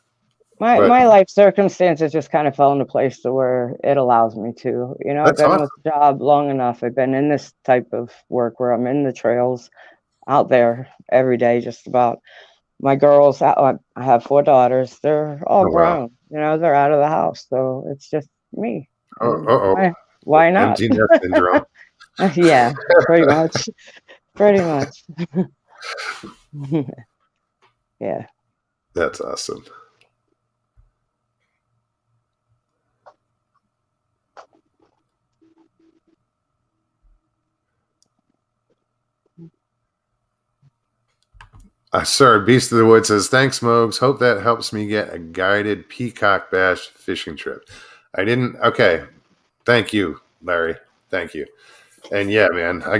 My life circumstances just kind of fell into place to where it allows me to. I've been in this job long enough. I've been in this type of work where I'm in the trails out there every day, just about. My girls, I have 4 daughters. They're all grown. Wow. They're out of the house, so it's just me. Why not? Empty nest syndrome. Yeah, pretty much. Pretty much. Yeah. That's awesome. Sorry, Beast of the Wood says, thanks, Mogs. Hope that helps me get a guided peacock bass fishing trip. I didn't. Okay. Thank you, Larry. Thank you. And yeah, man, I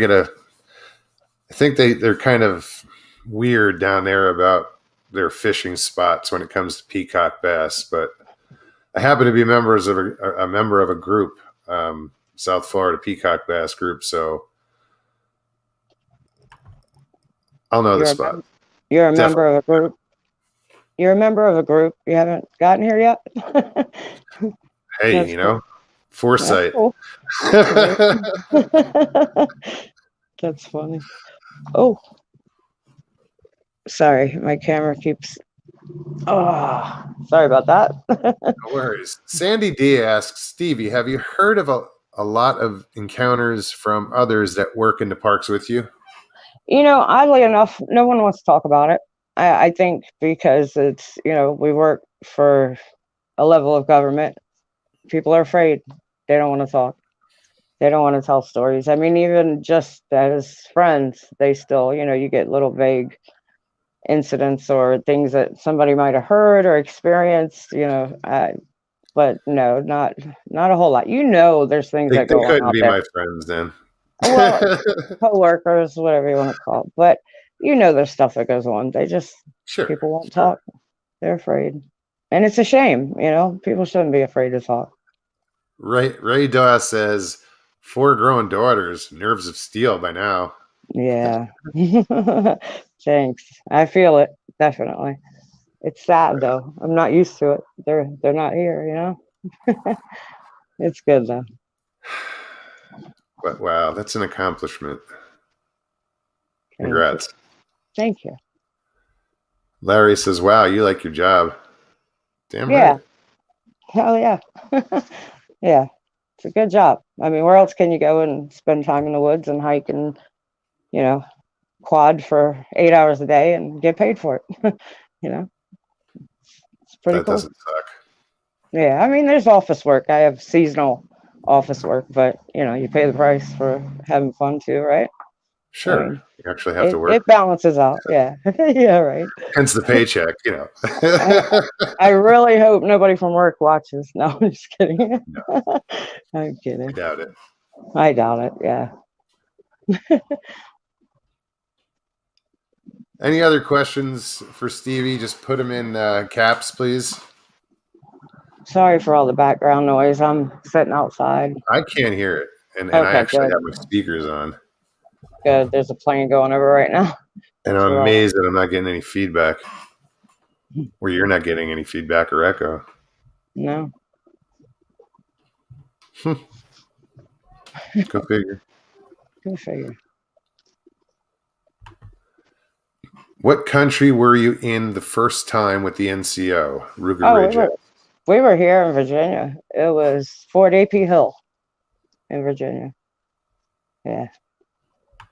think they're kind of weird down there about their fishing spots when it comes to peacock bass, but I happen to be a member of a group, South Florida Peacock Bass Group, so I'll know the spot. You're a member of a group. You're a member of a group. You haven't gotten here yet. Hey, foresight. That's funny. Oh, sorry, my camera keeps. Oh, sorry about that. No worries. Sandy D asks, Stevie, have you heard of a lot of encounters from others that work in the parks with you? Oddly enough, no one wants to talk about it. I think because it's, we work for a level of government. People are afraid. They don't want to talk. They don't want to tell stories. I mean, even just as friends, they still, you get little vague incidents or things that somebody might have heard or experienced, but no, not a whole lot. There's things that go on out there. They couldn't be my friends then. Well, co-workers, whatever you want to call it. But there's stuff that goes on. They just, people won't talk. They're afraid. And it's a shame, people shouldn't be afraid to talk. Ray Dawes says, 4 growing daughters, nerves of steel by now. Yeah. Thanks. I feel it, definitely. It's sad though. I'm not used to it. They're not here, It's good though. But wow, that's an accomplishment. Congrats. Thank you. Larry says, wow, you like your job. Damn right. Yeah. Hell yeah. Yeah. It's a good job. I mean, where else can you go and spend time in the woods and hike and, quad for 8 hours a day and get paid for it? It's pretty cool. That doesn't suck. Yeah. I mean, there's office work. I have seasonal office work, but you pay the price for having fun too, right? Sure. I mean, you actually have to work. It balances out. Yeah. Yeah, right. Hence the paycheck, I really hope nobody from work watches. No, I'm just kidding. No. I'm kidding. I doubt it. Yeah. Any other questions for Stevie? Just put them in caps, please. Sorry for all the background noise. I'm sitting outside. I can't hear it. And I actually have my speakers on. Good. There's a plane going over right now. And I'm amazed that I'm not getting any feedback. Or you're not getting any feedback or echo. No. Go figure. Go figure. What country were you in the first time with the NCO? Ruger Ridge. We were here in Virginia. It was Fort AP Hill in Virginia. Yeah.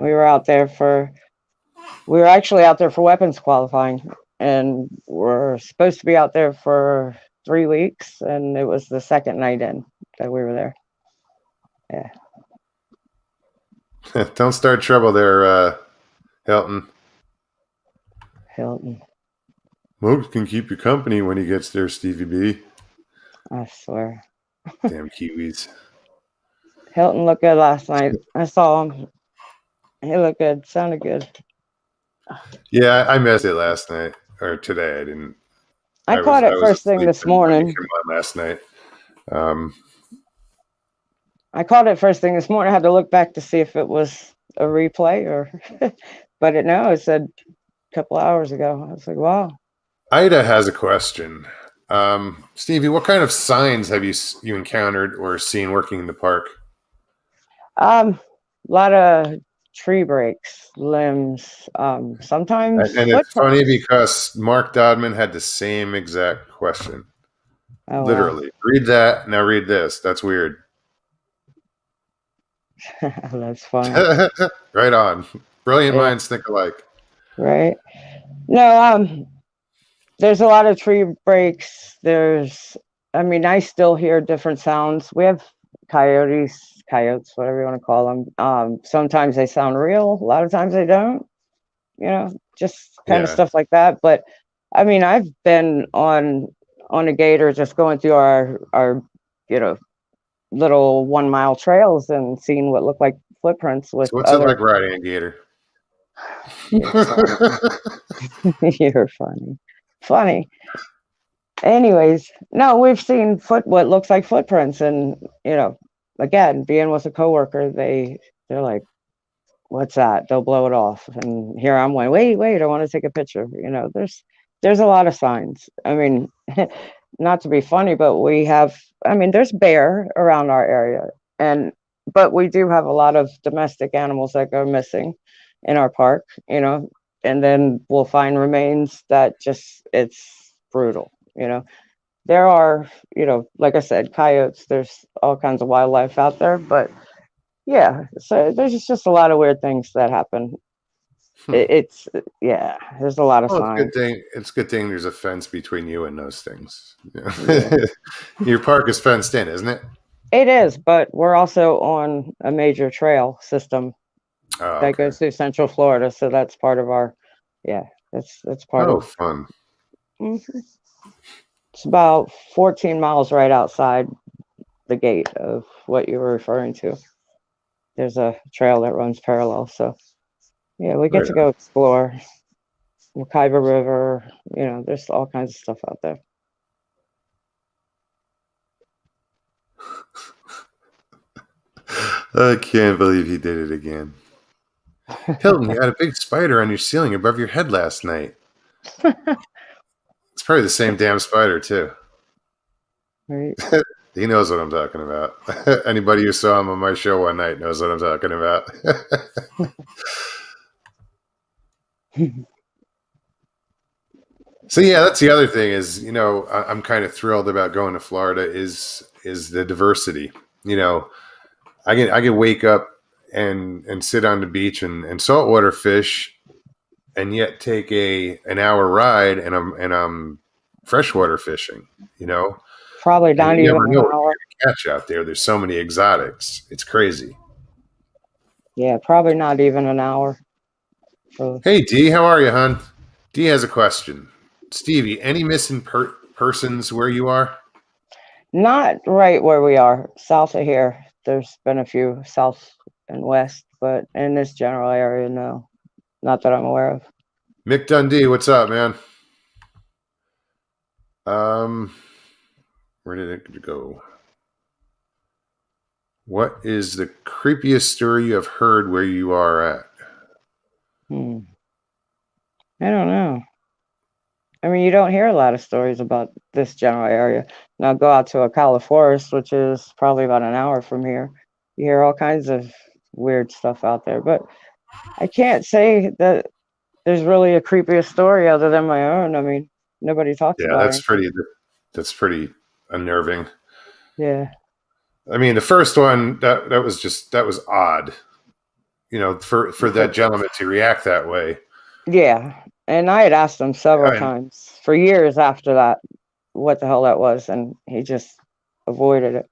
We were actually out there for weapons qualifying, and we're supposed to be out there for 3 weeks, and it was the second night in that we were there. Yeah. Don't start trouble there, Hilton. Hilton. Moog can keep you company when he gets there, Stevie B. I swear. Damn Kiwis. Hilton looked good last night. I saw him. He looked good. Sounded good. Yeah, I missed it last night. Or today. I didn't. I caught it first thing this morning. When you came on last night. I caught it first thing this morning. I had to look back to see if it was a replay or, but it said a couple hours ago. I was like, wow. Ida has a question. Stevie, what kind of signs have you encountered or seen working in the park? A lot of tree breaks, limbs, sometimes. And it's funny because Mark Dodman had the same exact question. Oh, literally. Wow. Read that. Now read this. That's weird. That's funny. Right on. Brilliant minds think alike. Right. No, there's a lot of tree breaks. I still hear different sounds. We have coyotes, whatever you want to call them. Sometimes they sound real. A lot of times they don't. Just kind of stuff like that. But I've been on a gator just going through our little 1 mile trails and seen what looked like footprints with. So what's it like riding a gator? You're funny. Anyways, no, we've seen what looks like footprints, and again, being with a coworker, they're like, what's that? They'll blow it off, and here I'm going, wait, I want to take a picture. There's a lot of signs. Not to be funny, but we have, there's bear around our area, but we do have a lot of domestic animals that go missing in our park, and then we'll find remains that it's brutal. There are, like I said, coyotes, there's all kinds of wildlife out there, but yeah, so there's just a lot of weird things that happen. There's a lot of signs. It's a good thing there's a fence between you and those things. Yeah. Your park is fenced in, isn't it? It is, but we're also on a major trail system that goes through Central Florida, so that's part of our, that's part of. Oh, fun. Mm-hmm. It's about 14 miles right outside the gate of what you were referring to. There's a trail that runs parallel, so yeah, we get to go explore Wakaiba River. There's all kinds of stuff out there. I can't believe he did it again. Hilton, you had a big spider on your ceiling above your head last night. It's probably the same damn spider, too. Right. He knows what I'm talking about. Anybody who saw him on my show one night knows what I'm talking about. So yeah, that's the other thing is, I'm kind of thrilled about going to Florida is the diversity. I can wake up and sit on the beach and saltwater fish, and yet take an hour ride and I'm freshwater fishing. Probably not even an hour. Catch out there. There's so many exotics. It's crazy. Yeah, probably not even an hour. Hey, Dee, how are you, hon? Dee has a question. Stevie, any missing persons where you are? Not right where we are. South of here, there's been a few south and west, but in this general area, no. Not that I'm aware of. Mick Dundee, what's up, man? Where did it go? What is the creepiest story you have heard where you are at? I don't know. You don't hear a lot of stories about this general area. Now go out to Ocala Forest, which is probably about an hour from here. You hear all kinds of weird stuff out there, but I can't say that there's really a creepiest story other than my own. Nobody talks about it. That's pretty unnerving. Yeah. The first one that was odd. for that gentleman to react that way. Yeah. And I had asked him several times for years after that what the hell that was, and he just avoided it.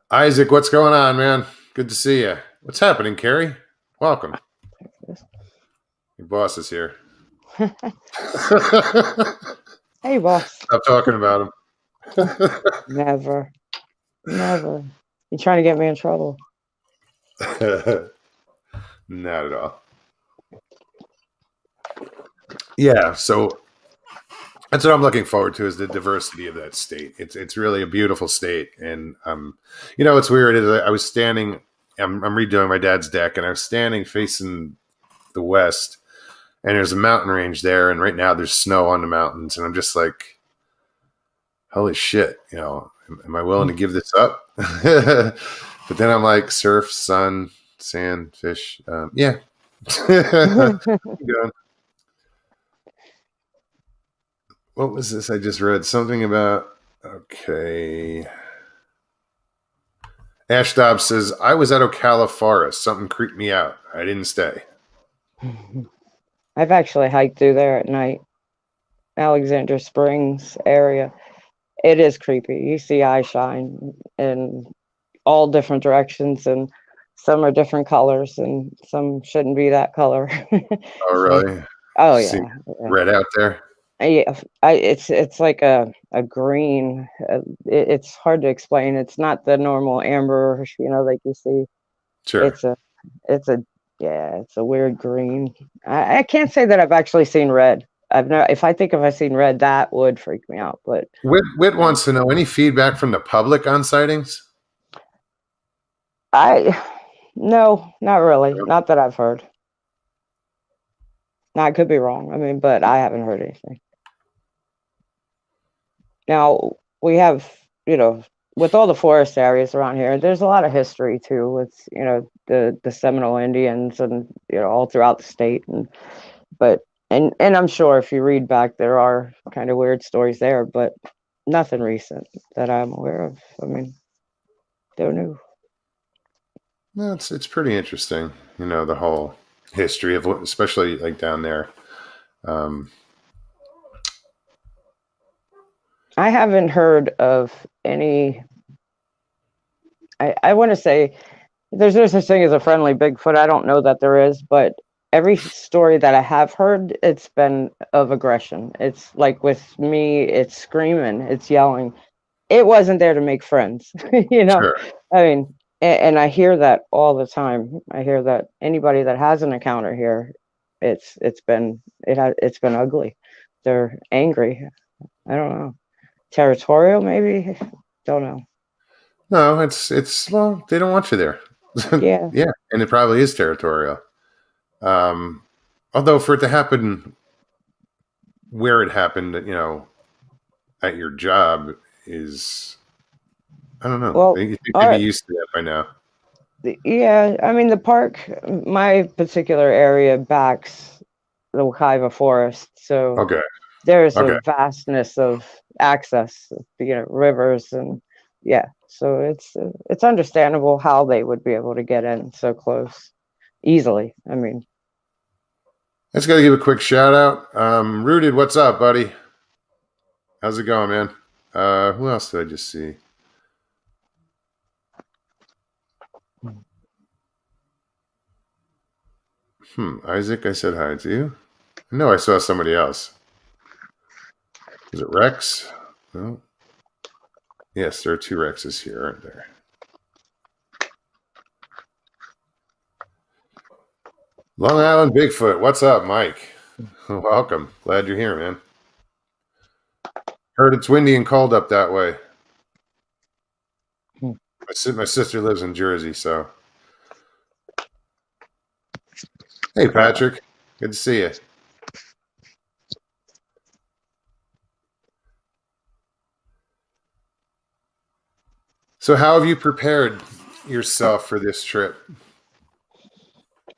Isaac, what's going on, man? Good to see you. What's happening, Carrie? Welcome. Your boss is here. Hey, boss. Stop talking about him. Never. You're trying to get me in trouble. Not at all. Yeah, so that's what I'm looking forward to, is the diversity of that state. It's really a beautiful state, and what's weird is I was standing. I'm redoing my dad's deck, and I was standing facing the west, and there's a mountain range there, and right now there's snow on the mountains, and I'm just like, holy shit, am I willing to give this up? But then I'm like, surf, sun, sand, fish, yeah. What was this? I just read something about. Okay. Ash Dobbs says, I was at Ocala Forest. Something creeped me out. I didn't stay. I've actually hiked through there at night. Alexander Springs area. It is creepy. You see eye shine in all different directions, and some are different colors, and some shouldn't be that color. Oh, really? Oh, yeah. Red out there? Yeah, it's like a green. It's hard to explain. It's not the normal amber, like you see. Sure. It's a weird green. I can't say that I've actually seen red. If I've seen red, that would freak me out. But Whit wants to know, any feedback from the public on sightings? No, not really. Not that I've heard. Now, I could be wrong. But I haven't heard anything. Now, we have, with all the forest areas around here, there's a lot of history too with, the Seminole Indians and, all throughout the state. And I'm sure if you read back, there are kind of weird stories there, but nothing recent that I'm aware of. Don't know. No, it's pretty interesting, the whole history of what, especially like down there. I haven't heard of any. I want to say there's no such thing as a friendly Bigfoot. I don't know that there is, but every story that I have heard, it's been of aggression. It's like with me, it's screaming, it's yelling. It wasn't there to make friends, Sure. And I hear that all the time. I hear that anybody that has an encounter here, it's been ugly. They're angry. I don't know. Territorial, maybe? Don't know. No, it's well, they don't want you there. Yeah. Yeah, and it probably is territorial. Although for it to happen where it happened, at your job is, I don't know. Well, you could be used to that by now. Yeah, the park, my particular area backs the Wekiva Forest, so Okay. There's a vastness of access, rivers, and so it's understandable how they would be able to get in so close easily. I just got to give a quick shout out. Rooted, what's up, buddy? How's it going, man? Who else did I just see? Isaac, I said hi to you. No, I saw somebody else. Is it Rex? No. Yes, there are two Rexes here, aren't there? Long Island Bigfoot, what's up, Mike? Welcome. Glad you're here, man. Heard it's windy and cold up that way. My sister lives in Jersey, so. Hey, Patrick. Good to see you. So how have you prepared yourself for this trip?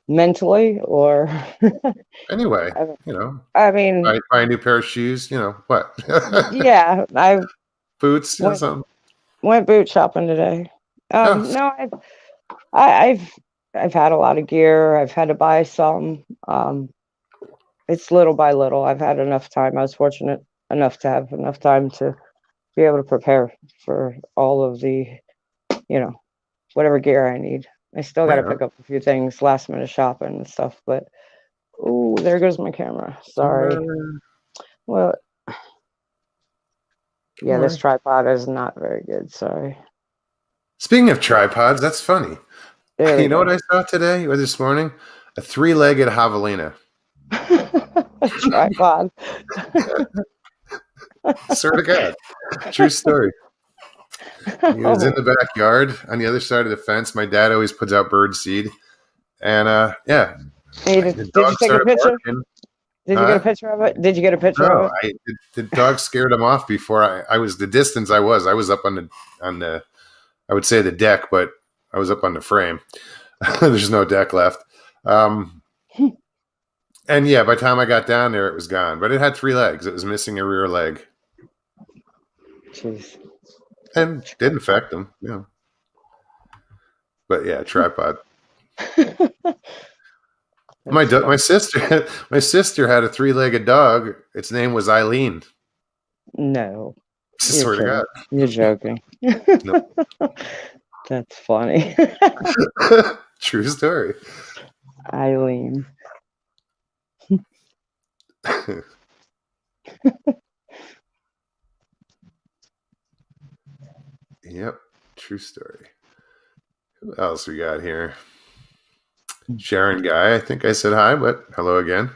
Mentally or? Anyway, I mean. Buy a new pair of shoes, what? Yeah, boots, something. Went boot shopping today. No, I've I've had a lot of gear. I've had to buy some. It's little by little. I've had enough time. I was fortunate enough to have enough time to be able to prepare for all of the, whatever gear I need. I still got to pick up a few things, last minute shopping and stuff, but ooh, there goes my camera. Sorry. Well, yeah, this tripod is not very good. Sorry. Speaking of tripods, that's funny. You know what I saw today or this morning? A 3-legged javelina. Tripod. Swear to God. True story. He was in the backyard on the other side of the fence. My dad always puts out bird seed. And yeah. Did you take a picture? Barking. Did you get a picture of it? Did you get a picture of it? The dog scared him off before I was the distance I was. I was up on the I would say the deck, but I was up on the frame. There's no deck left. And yeah, by the time I got down there, it was gone. But it had 3 legs. It was missing a rear leg. Jeez. And didn't affect them, But yeah, tripod. my sister had a 3-legged dog. Its name was Eileen. No. I swear to God. You're joking. No. That's funny. True story. Eileen. Yep, true story. Who else we got here? Sharon Guy. I think I said hi, but hello again.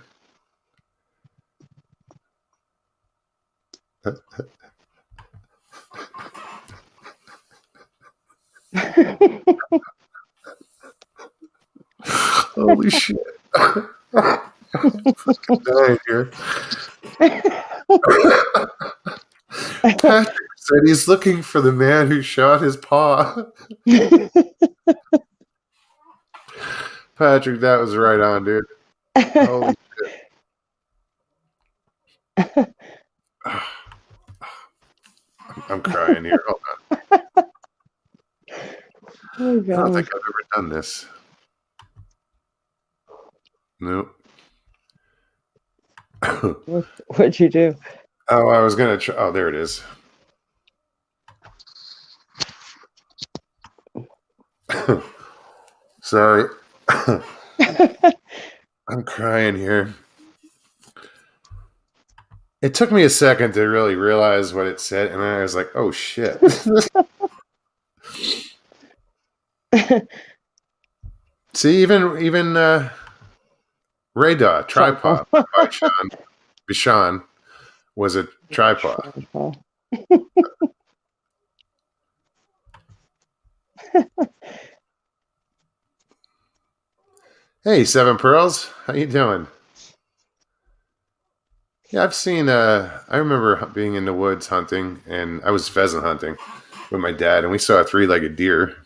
Holy shit. Dying here. Patrick said he's looking for the man who shot his paw. Patrick, that was right on, dude. Holy shit. I'm crying here. Hold on. Oh, I don't think I've ever done this. Nope. What'd you do? Oh, I was going to try. Oh, there it is. Sorry. I'm crying here. It took me a second to really realize what it said, and then I was like, oh, shit. See, even Radar, tripod, by Sean was a tripod. Hey, Seven Pearls, how you doing? Yeah, I've seen. I remember being in the woods hunting, and I was pheasant hunting with my dad, and we saw a 3-legged deer.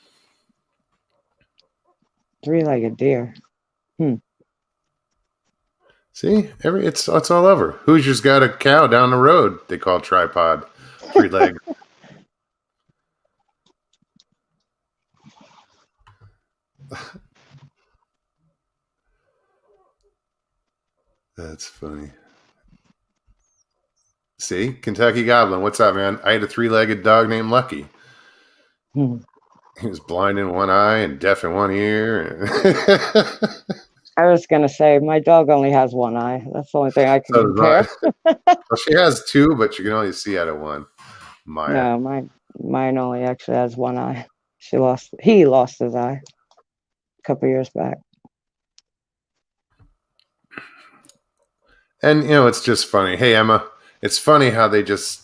3-legged deer. See, it's all over. Hoosier's got a cow down the road. They call tripod 3-legged. That's funny. See, Kentucky Goblin, what's up, man? I had a 3-legged dog named Lucky. He was blind in one eye and deaf in one ear. I was going to say, my dog only has one eye. That's the only thing I can compare. Well, she has 2, but you can only see out of one. Maya. No, mine only actually has one eye. He lost his eye a couple years back. And, it's just funny. Hey, Emma, it's funny how they adapt,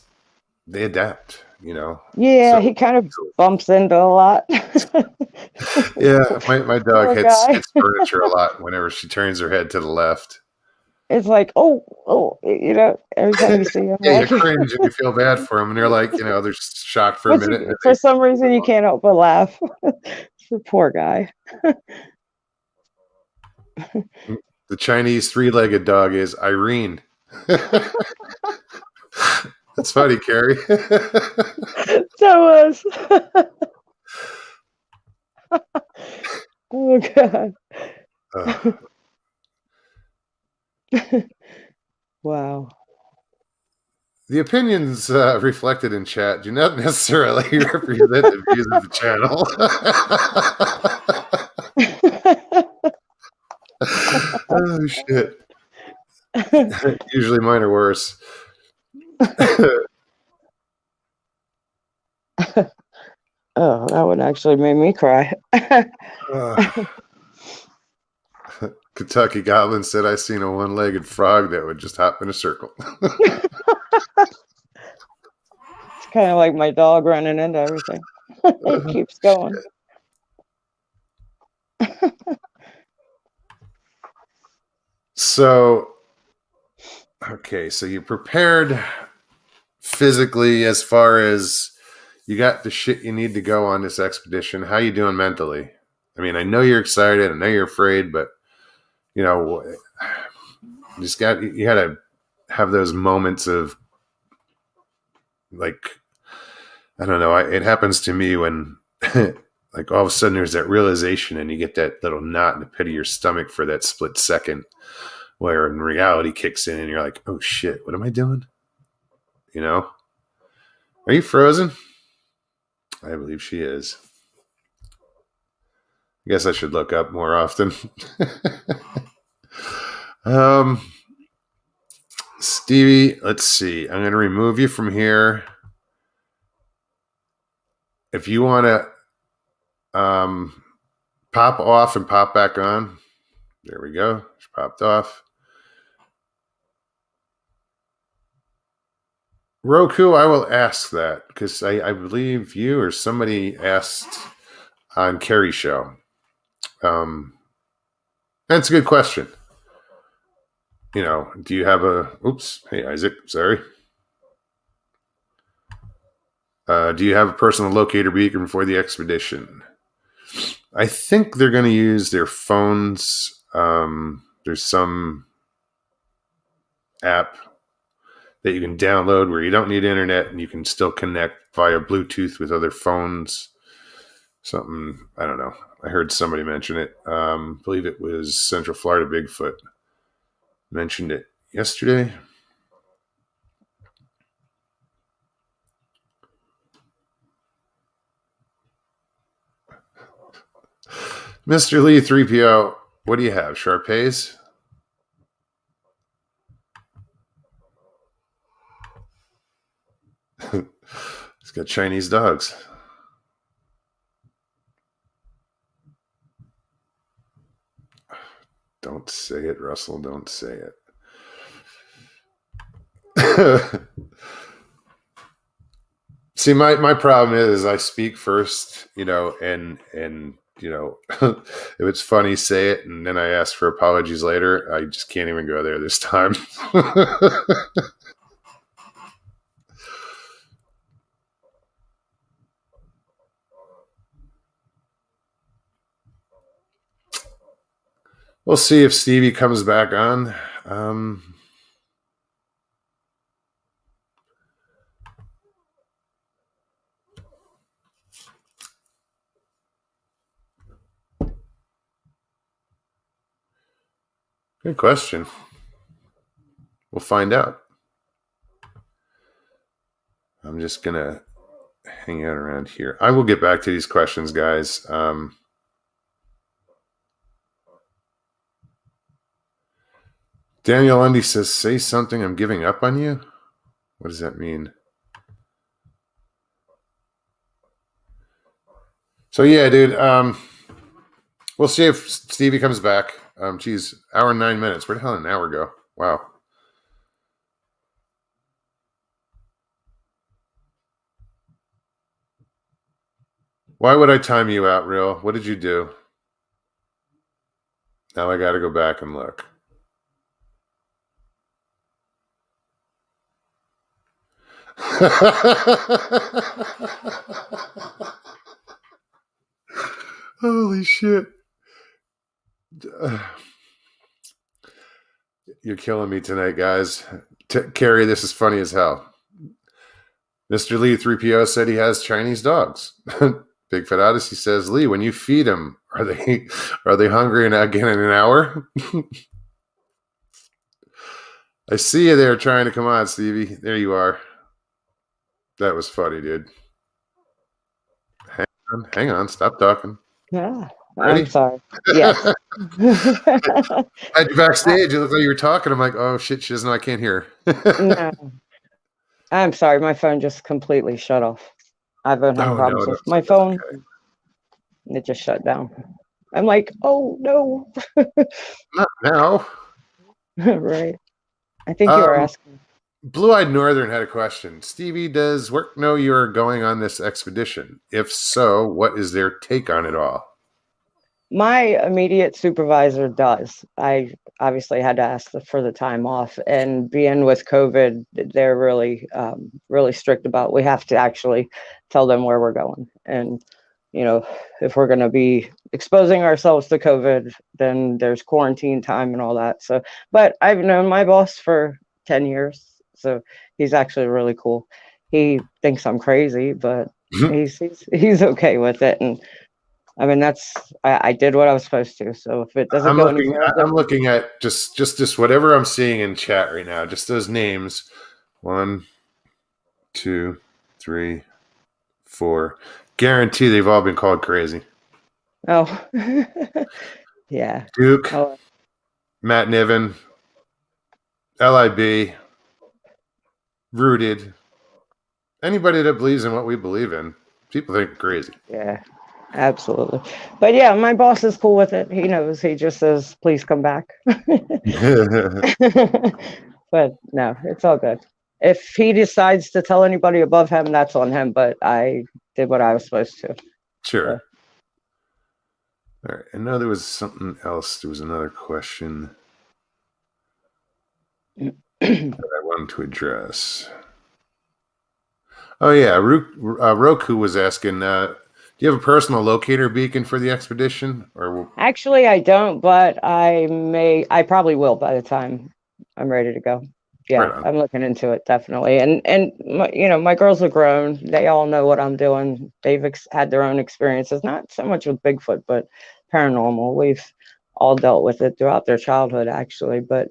Yeah, so, he kind of bumps into a lot. Yeah, my dog hits furniture a lot whenever she turns her head to the left. It's like, every time you see him. Yeah, you cringe and you feel bad for him. And they're like, they're shocked for a minute. For some reason, you can't help but laugh. The poor guy. The Chinese 3-legged dog is Irene. That's funny, Carrie. That was. Oh God. Wow. The opinions reflected in chat do not necessarily represent the views of the channel. Oh, shit. Usually mine are worse. Oh, that one actually made me cry. Kentucky Goblin said, I seen a one-legged frog that would just hop in a circle. It's kind of like my dog running into everything. It keeps going. So, okay, so you prepared physically as far as you got the shit you need to go on this expedition. How you doing mentally? I mean, I know you're excited, I know you're afraid, but you know, you got to have those moments of like, I don't know. It happens to me when like all of a sudden there's that realization and you get that little knot in the pit of your stomach for that split second where in reality kicks in and you're like, oh shit, what am I doing? You know? Are you frozen? I believe she is. I guess I should look up more often. Stevie, let's see. I'm going to remove you from here. If you want to pop off and pop back on, there we go. She popped off. Roku, I will ask that because I believe you or somebody asked on Carrie's show. That's a good question. You know, do you have a... Oops. Hey, Isaac. Sorry. Do you have a personal locator beacon for the expedition? I think they're going to use their phones. There's some app that you can download where you don't need internet and you can still connect via Bluetooth with other phones. Something, I don't know. I heard somebody mention it. I believe it was Central Florida Bigfoot mentioned it yesterday. Mr. Lee 3PO, what do you have? Shar-Pays? He's got Chinese dogs. Don't say it, Russell. Don't say it. See, my problem is I speak first, you know, and you know, if it's funny, say it, and then I ask for apologies later. I just can't even go there this time. We'll see if Stevie comes back on. Good question. We'll find out. I'm just going to hang out around here. I will get back to these questions, guys. Daniel Lundy says, say something, I'm giving up on you. What does that mean? So, yeah, dude, we'll see if Stevie comes back. Geez, hour and 9 minutes. Where the hell did an hour go? Wow. Why would I time you out, Real? What did you do? Now I got to go back and look. Holy shit. You're killing me tonight, guys. Carrie, this is funny as hell. Mr. Lee 3PO said he has Chinese dogs. Bigfoot Odyssey says, Lee, when you feed him, Are they hungry and again in an hour? I see you there trying to come on, Stevie. There you are. That was funny, dude. Hang on, stop talking. Yeah, I'm Ready? sorry. Yes. Had you backstage, it looked like you were talking. I'm like, oh shit, she doesn't know I can't hear. No, I'm sorry. My phone just completely shut off. I've been having Oh no, problems with my that's phone. okay. It just shut down. I'm like, oh no. Not now. Right. I think you were Um, asking. Blue Eyed Northern had a question. Stevie, does work know you're going on this expedition? If so, what is their take on it all? My immediate supervisor does. I obviously had to ask for the time off, and being with COVID, they're really, really strict about. We have to actually tell them where we're going, and if we're going to be exposing ourselves to COVID, then there's quarantine time and all that. So, but I've known my boss for 10 years, so he's actually really cool. He thinks I'm crazy, but he's okay with it, and I mean, I did what I was supposed to. So if it doesn't I'm go any looking. further, I'm looking at just whatever I'm seeing in chat right now. Just those names. 1, 2, 3, 4. Guarantee they've all been called crazy. oh, yeah. Duke, Oh, Matt Niven, LIB, Rooted. Anybody that believes in what we believe in, people think we're crazy. yeah, absolutely. But yeah, my boss is cool with it. He knows. He just says, "Please come back." But no, it's all good. If he decides to tell anybody above him, that's on him. But I did what I was supposed to. Sure. So. All right. I know there was something else. There was another question that I wanted to address. Oh yeah, Roku was asking, do you have a personal locator beacon for the expedition? Or Actually, I don't, but I probably will by the time I'm ready to go. right Yeah, on. I'm looking into it definitely. And my girls are grown. They all know what I'm doing. They've had their own experiences, not so much with Bigfoot, but paranormal. We've all dealt with it throughout their childhood, actually. But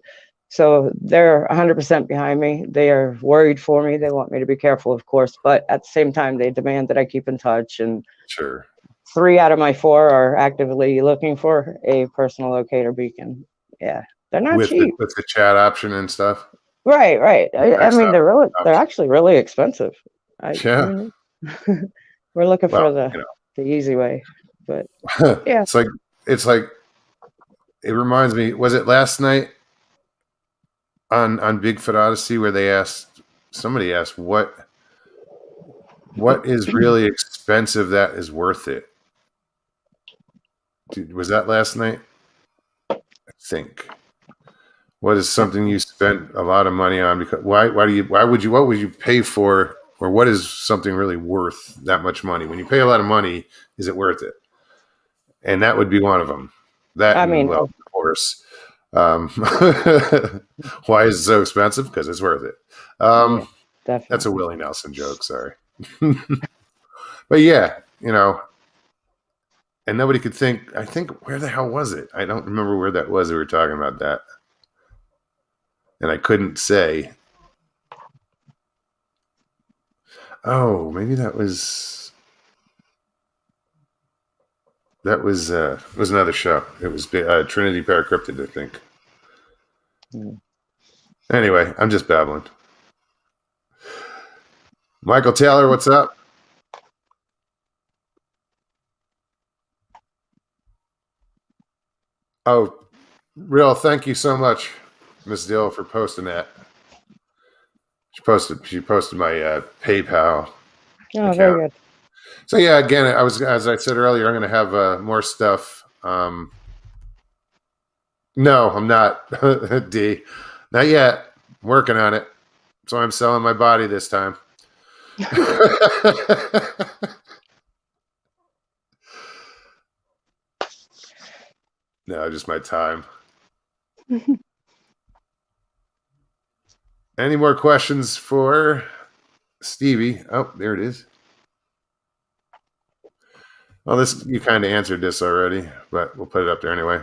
so they're 100% behind me. They are worried for me. They want me to be careful, of course, but at the same time, they demand that I keep in touch. And Sure. 3 out of my 4 are actively looking for a personal locator beacon. Yeah, they're not cheap. With the chat option and stuff. Right, right. I Maxed mean, out they're option. actually really expensive. Yeah. We're looking Well, for the easy way, but yeah. it's like it reminds me. Was it last night on Bigfoot Odyssey where somebody asked what is really expensive that is worth it? Was that last night? I think. What is something you spent a lot of money on? Because what would you pay for, or what is something really worth that much money? When you pay a lot of money, is it worth it? And that would be one of them. That I and mean, well, of course. Um, why is it so expensive? Because it's worth it. yeah, That's a definitely. Willie Nelson joke. Sorry, but yeah, and nobody could think. I think where the hell was it? I don't remember where that was. We were talking about that, and I couldn't say. Oh, maybe it was another show. It was Trinity Para Cryptid, I think. Mm. Anyway, I'm just babbling. Michael Taylor, what's up? Oh, real. Thank you so much, Miss Dill, for posting that. She posted my PayPal Oh, very account. good. So yeah, again, as I said earlier, I'm going to have more stuff. No, I'm not. D, not yet. I'm working on it. So I'm selling my body this time. No, just my time. Any more questions for Stevie? Oh, there it is. Well, this you kind of answered this already, but we'll put it up there anyway.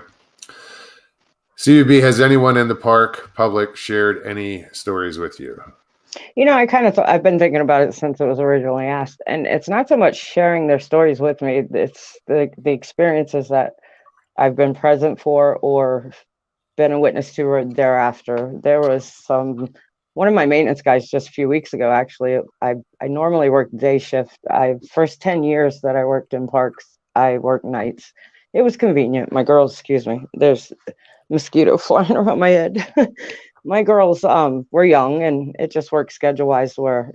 Stevie B, has anyone in the park public shared any stories with you? I kind of I've been thinking about it since it was originally asked, and it's not so much sharing their stories with me. It's the experiences that I've been present for or been a witness to or thereafter. There was one of my maintenance guys just a few weeks ago, actually. I normally work day shift. First 10 years that I worked in parks, I worked nights. It was convenient. My girls, excuse me, there's mosquito flying around my head. My girls were young, and it just worked schedule wise where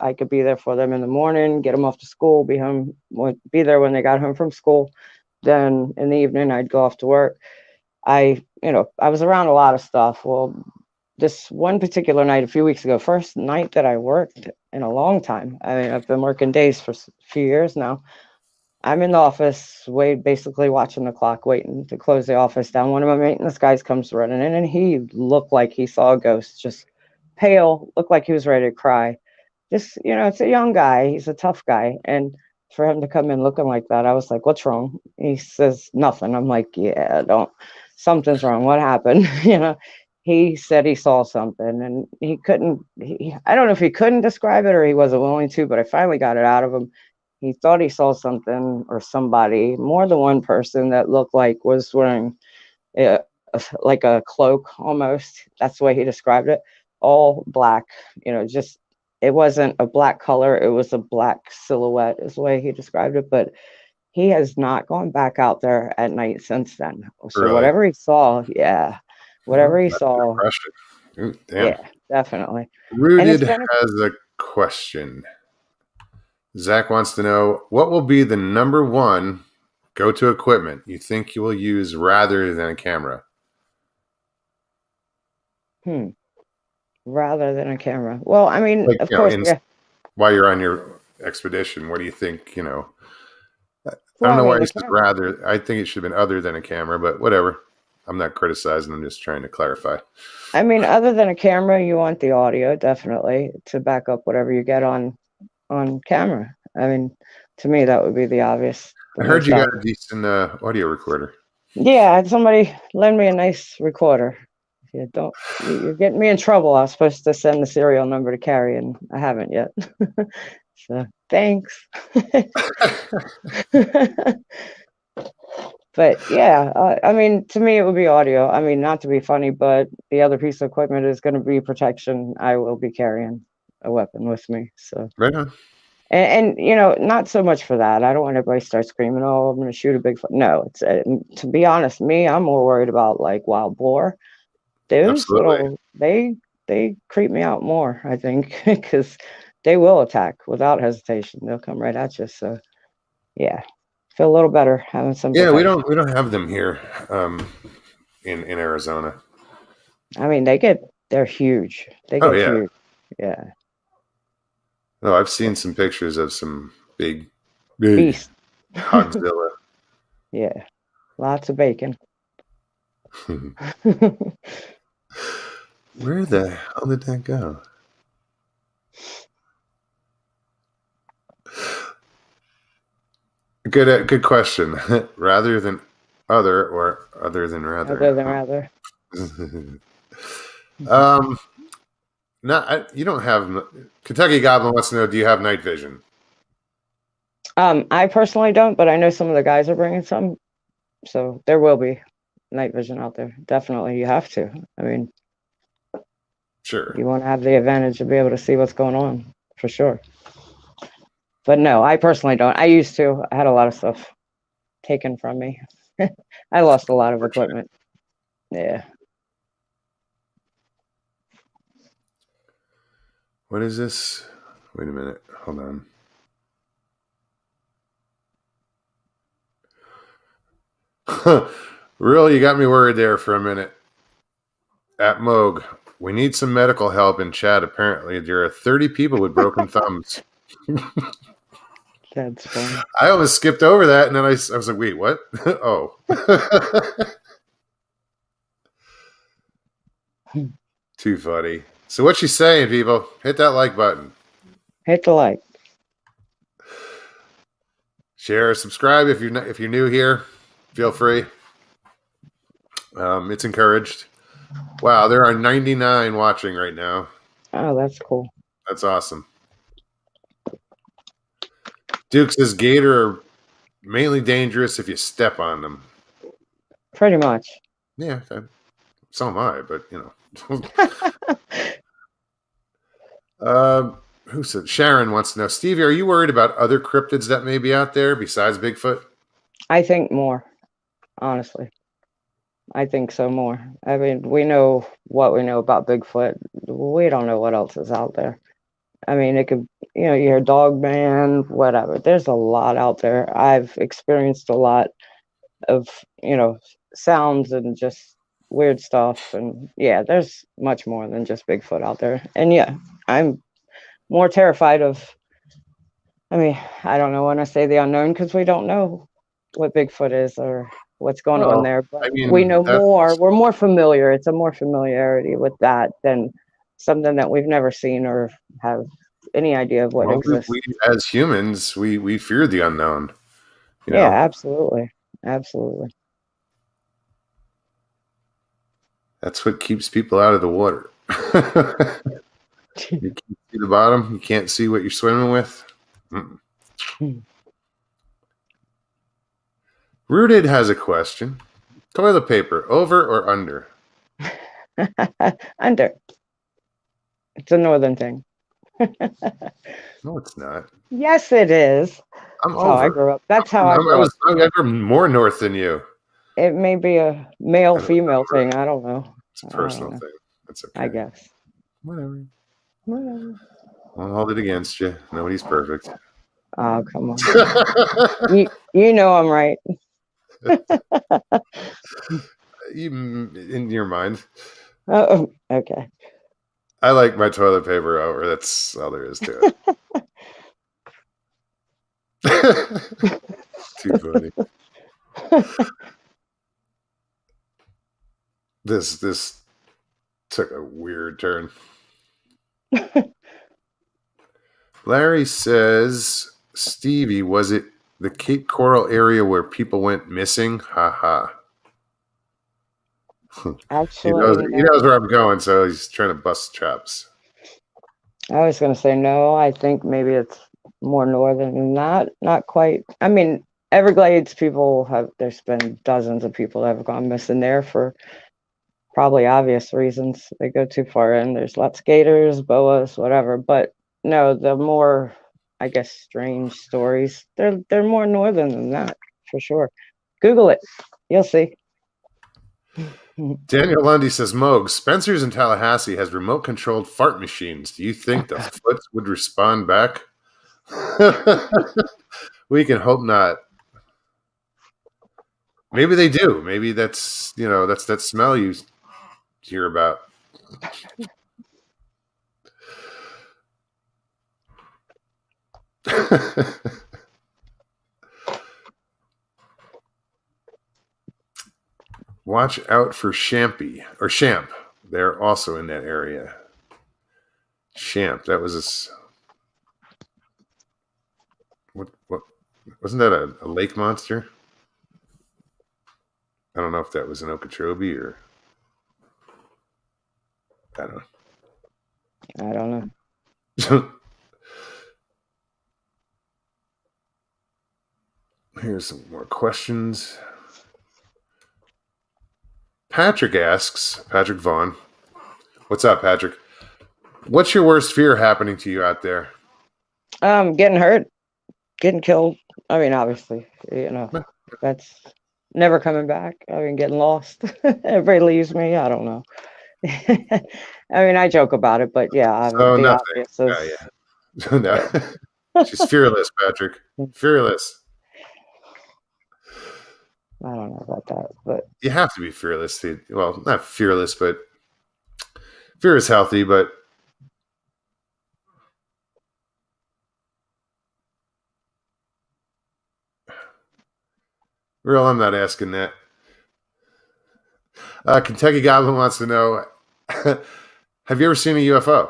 I could be there for them in the morning, get them off to school, be there when they got home from school. Then in the evening I'd go off to work. I was around a lot of stuff. Well, this one particular night a few weeks ago, first night that I worked in a long time. I mean, I've been working days for a few years now. I'm in the office, basically watching the clock, waiting to close the office down. One of my maintenance guys comes running in, and he looked like he saw a ghost, just pale, looked like he was ready to cry. Just, it's a young guy. He's a tough guy. And for him to come in looking like that, I was like, what's wrong? He says, nothing. I'm like, yeah, something's wrong. What happened? He said he saw something, and I don't know if he couldn't describe it or he wasn't willing to, but I finally got it out of him. He thought he saw something or somebody, more than one person, that looked like was wearing like a cloak almost. That's the way he described it. All black, just, it wasn't a black color. It was a black silhouette is the way he described it. But he has not gone back out there at night since then. So Really? whatever he saw, yeah, whatever he saw, Ooh, damn. yeah, definitely. Rooted has a question. Zach wants to know, what will be the number one go-to equipment you think you will use rather than a camera? Rather than a camera. Well, I mean, Like, of course, yeah. While you're on your expedition, what do you think, I Well, don't know I why mean, you said rather. I think it should have been other than a camera, but whatever. I'm not criticizing. I'm just trying to clarify. I mean, other than a camera, you want the audio, definitely, to back up whatever you get on camera. I mean, to me, that would be the obvious. I heard you got a decent audio recorder. Yeah, I had somebody lend me a nice recorder. You're getting me in trouble. I was supposed to send the serial number to Carrie, and I haven't yet. So thanks. But yeah, I mean, to me, it would be audio. I mean, not to be funny, but the other piece of equipment is going to be protection. I will be carrying a weapon with me. So right on. And not so much for that. I don't want everybody to start screaming, "Oh, I'm going to shoot a Bigfoot." No, it's to be honest, I'm more worried about like wild boar. Those little they creep me out more, I think, because they will attack without hesitation. They'll come right at you. So yeah, feel a little better having some. Yeah, we don't have them here in Arizona. I mean, they're huge. They get huge. Yeah. No, I've seen some pictures of some big beast. Hogzilla. Yeah, lots of bacon. Where the hell did that go? Good question. Rather than other or other than rather? Other than rather. No, you don't have. Kentucky Goblin wants to know: do you have night vision? I personally don't, but I know some of the guys are bringing some, so there will be night vision out there. Definitely, you have to. I mean, sure, you want to have the advantage to be able to see what's going on for sure. But no, I personally don't. I used to. I had a lot of stuff taken from me. I lost a lot of equipment. Yeah. What is this? Wait a minute. Hold on. Really, you got me worried there for a minute. At Moog, we need some medical help in chat. Apparently, there are 30 people with broken thumbs. That's funny. I almost skipped over that, and then I was like, wait, what? Oh. Too funny. So what she's saying, people, hit that like button. Hit the like. Share, subscribe if you're new here. Feel free. It's encouraged. Wow, there are 99 watching right now. Oh, that's cool. That's awesome. Duke says gator are mainly dangerous if you step on them. Pretty much. Yeah, so am I, but who said? Sharon wants to know, Stevie, are you worried about other cryptids that may be out there besides Bigfoot? I think more, honestly. I think so more. I mean, we know what we know about Bigfoot. We don't know what else is out there. I mean, it could, you hear dog man, whatever. There's a lot out there. I've experienced a lot of, sounds and just weird stuff. And yeah, there's much more than just Bigfoot out there. And yeah, I'm more terrified of, I don't know when I say the unknown because we don't know what Bigfoot is or what's going on there, but we know more. We're more familiar. It's a more familiarity with that than something that we've never seen or have any idea of what exists. We, as humans, we fear the unknown. Yeah, absolutely. That's what keeps people out of the water. You can't see the bottom. You can't see what you're swimming with. Rooted has a question. Toilet paper, over or under? Under. It's a northern thing. No, it's not. Yes, it is. I'm That's how I grew up. That's how I grew up. I'm ever more north than you. It may be a male-female thing. I don't know. It's a personal thing. That's okay. I guess. Whatever. Won't hold it against you. Nobody's perfect. Oh, come on. you know I'm right. In your mind. Oh, okay. I like my toilet paper over. That's all there is to it. Too funny. This took a weird turn. Larry says, Stevie, was it the Cape Coral area where people went missing? Ha ha. Actually, he knows where I'm going, so he's trying to bust traps. I was going to say no. I think maybe it's more northern than that. Not quite. I mean, Everglades there's been dozens of people that have gone missing there for probably obvious reasons. They go too far in. There's lots of gators, boas, whatever. But no, the more, I guess, strange stories, they're more northern than that, for sure. Google it. You'll see. Daniel Lundy says, Moog, Spencer's in Tallahassee has remote-controlled fart machines. Do you think the foots would respond back? We can hope not. Maybe they do. Maybe that's that smell you hear about. Watch out for Champy or Champ. They're also in that area. Champ, that was what wasn't that a lake monster? I don't know if that was an Okeechobee or I don't know. Here's some more questions. Patrick asks, Patrick Vaughn. What's up, Patrick? What's your worst fear happening to you out there? Getting hurt, getting killed. I mean, obviously, that's never coming back. I mean, getting lost. Everybody leaves me. I don't know. I mean, I joke about it, but yeah. Nothing. No. She's fearless, Patrick. Fearless. I don't know about that, but you have to be fearless. Well, not fearless, but fear is healthy. But real, I'm not asking that. Kentucky Goblin wants to know: have you ever seen a UFO?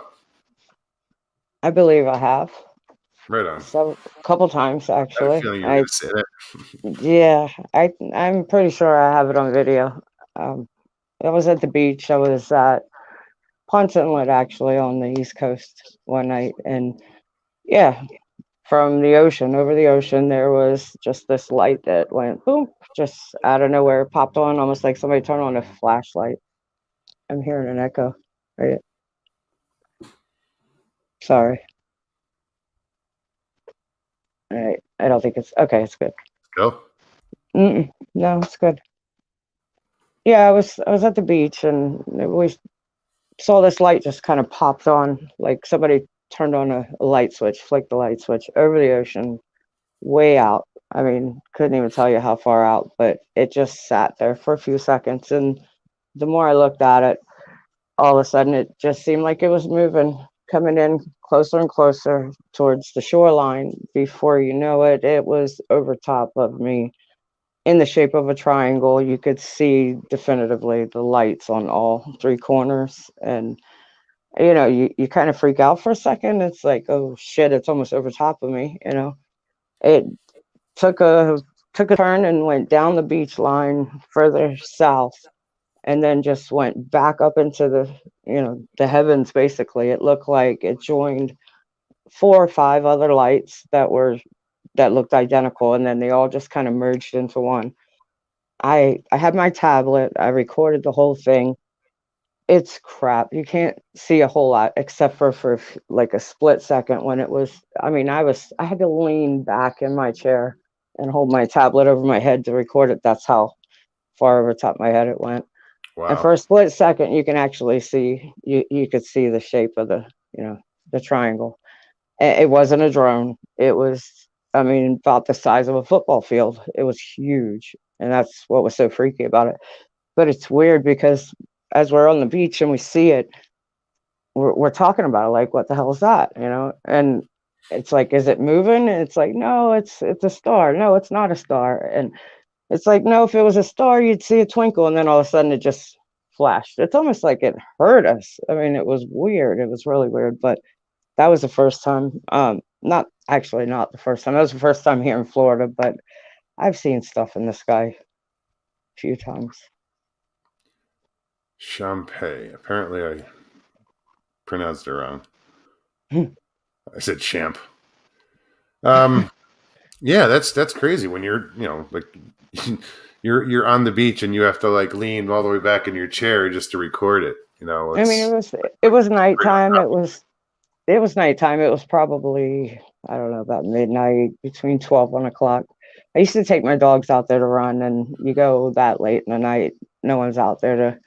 I believe I have. Right on. So a couple times I had a actually. feeling you were going to say that. Yeah, I'm pretty sure I have it on video. Um, I was at the beach. I was at Ponce Inlet actually on the East Coast one night, and yeah, from the ocean, over the ocean, there was just this light that went boom, just out of nowhere, popped on, almost like somebody turned on a flashlight. I'm hearing an echo. Right. Sorry. All right. I don't think it's okay. It's good. Go. No, it's good. Yeah, I was at the beach and we saw this light just kind of popped on, like somebody turned on a light switch, flicked the light switch over the ocean, way out. I mean, couldn't even tell you how far out, but it just sat there for a few seconds. And the more I looked at it, all of a sudden it just seemed like it was moving, coming in closer and closer towards the shoreline. Before you know it, it was over top of me in the shape of a triangle. You could see definitively the lights on all three corners. And, you kind of freak out for a second. It's like, oh shit, it's almost over top of me. It took a took a turn and went down the beach line further south and then just went back up into the heavens. Basically, it looked like it joined four or five other lights that looked identical, and then they all just kind of merged into one. I had my tablet. I recorded the whole thing. It's crap. You can't see a whole lot except for like a split second when it was. I mean, I had to lean back in my chair and hold my tablet over my head to record it. That's how far over top my head it went. And Wow. for a split second, you can actually see you could see the shape of the triangle. It wasn't a drone. It was, I mean, about the size of a football field. It was huge, and that's what was so freaky about it. But it's weird because as we're on the beach and we see it, we're talking about it like, what the hell is that? And it's like, is it moving? And it's like, no, it's a star. No, it's not a star. And it's like, no, if it was a star, you'd see a twinkle, and then all of a sudden it just flashed. It's almost like it hurt us. I mean, it was weird. It was really weird. But that was the first time. Not actually not the first time. That was the first time here in Florida, but I've seen stuff in the sky a few times. Champay. Apparently, I pronounced it wrong. I said champ. Um, yeah, that's crazy. When you're, like you're on the beach and you have to like lean all the way back in your chair just to record it. I mean, It's it was nighttime. It was nighttime. It was probably, I don't know, about midnight, between 12 and 1 o'clock. I used to take my dogs out there to run, and you go that late in the night, no one's out there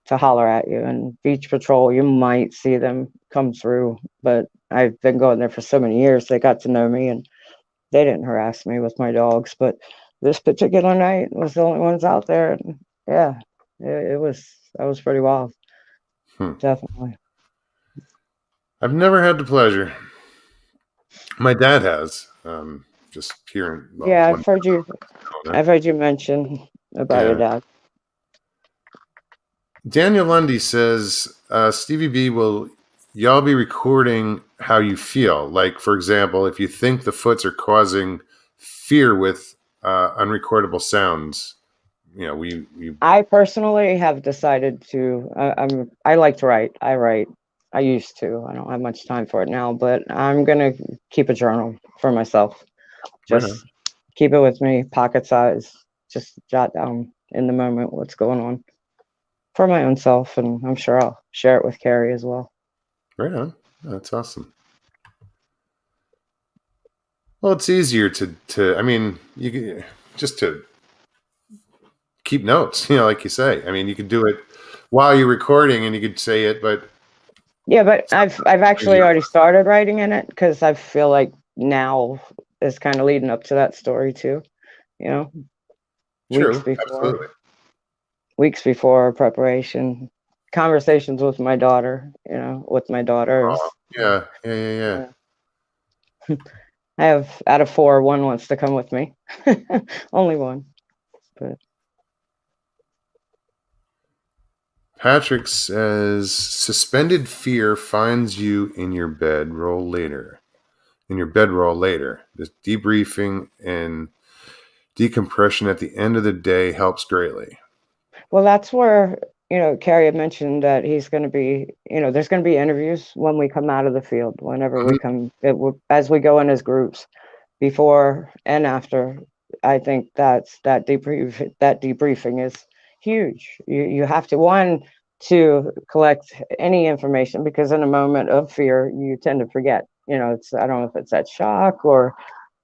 to holler at you. And beach patrol, you might see them come through, but I've been going there for so many years, they got to know me, and they didn't harass me with my dogs. But this particular night was the only ones out there, and yeah, that was pretty wild. hmm. Definitely. I've never had the pleasure. My dad has. Just hearing, well, Yeah, one owner. I've heard you mention about your Yeah. dad. Daniel Lundy says, Stevie B, will y'all be recording how you feel? Like, for example, if you think the foots are causing fear with unrecordable sounds, we I personally have decided to. I like to write. I write. I used to. I don't have much time for it now, but I'm gonna keep a journal for myself. right on. Just keep it with me, pocket size. Just jot down in the moment what's going on for my own self, and I'm sure I'll share it with Carrie as well. Right on. That's awesome. Well, it's easier to I mean, just to keep notes, like you say. I mean, you could do it while you're recording and you could say it, but Yeah, but I've sometimes actually you already started writing in it because I feel like now is kind of leading up to that story too. You know, weeks true, before, absolutely. weeks before preparation, conversations with my daughter. With my daughters. Oh, yeah, yeah, yeah, yeah. Yeah. I have out of four, one wants to come with me. Only one, but Patrick says, suspended fear finds you in your bed. Roll later. in your bedroll later. This debriefing and decompression at the end of the day helps greatly. Well, that's where, Carrie had mentioned that he's going to be, there's going to be interviews when we come out of the field, whenever we come, as we go in as groups, before and after. I think that debriefing is huge. You have to collect any information, because in a moment of fear, you tend to forget. I don't know if it's that shock or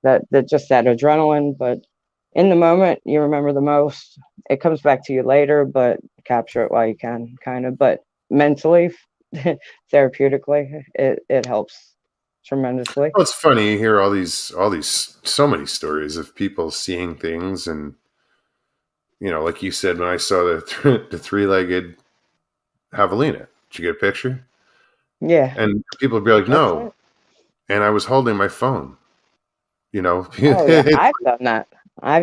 that just that adrenaline, but in the moment you remember the most. It comes back to you later, but capture it while you can, kind of. But mentally, therapeutically, it helps tremendously. Well, it's funny, you hear all these so many stories of people seeing things, and like you said, when I saw the three-legged javelina, did you get a picture? Yeah. And people would be like, That's no. it. And I was holding my phone. Oh yeah, I've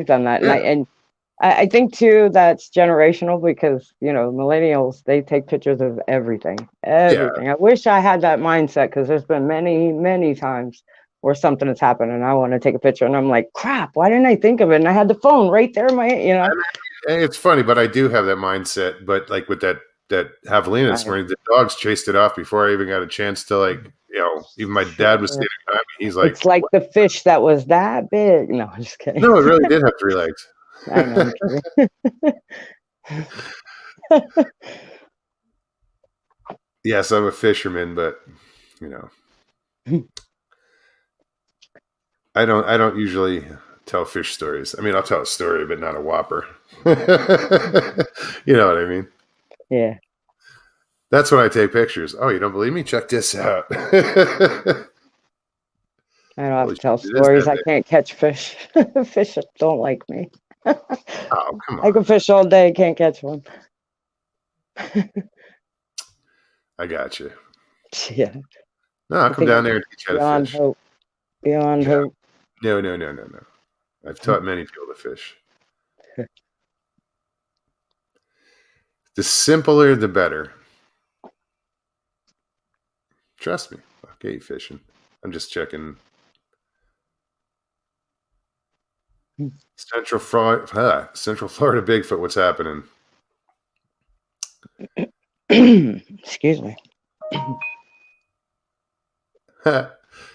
done that. Yeah. And I think too that's generational, because millennials, they take pictures of everything. Yeah. I wish I had that mindset, because there's been many times where something has happened and I want to take a picture, and I'm like, crap, why didn't I think of it? And I had the phone right there in my, And it's funny, but I do have that mindset. But like with that javelina this morning, the dogs chased it off before I even got a chance to even my dad was standing behind me. He's like, it's like the fish that was that big. No, I'm just kidding. no, it really did have three legs. I know, I'm kidding. Yes, I'm a fisherman, but I don't usually tell fish stories. I mean, I'll tell a story, but not a whopper. You know what I mean? Yeah. That's when I take pictures. Oh, you don't believe me? Check this out. I don't have to tell stories. I can't catch fish. Fish don't like me. Oh, come on. I can fish all day, can't catch one. I got you. Yeah. No, I'll come down there and teach you how to fish. Hope. Beyond hope. No. I've taught many people to fish. The simpler, the better. Trust me. I'll get you fishing. I'm just checking. Central Florida Bigfoot, what's happening? Excuse me.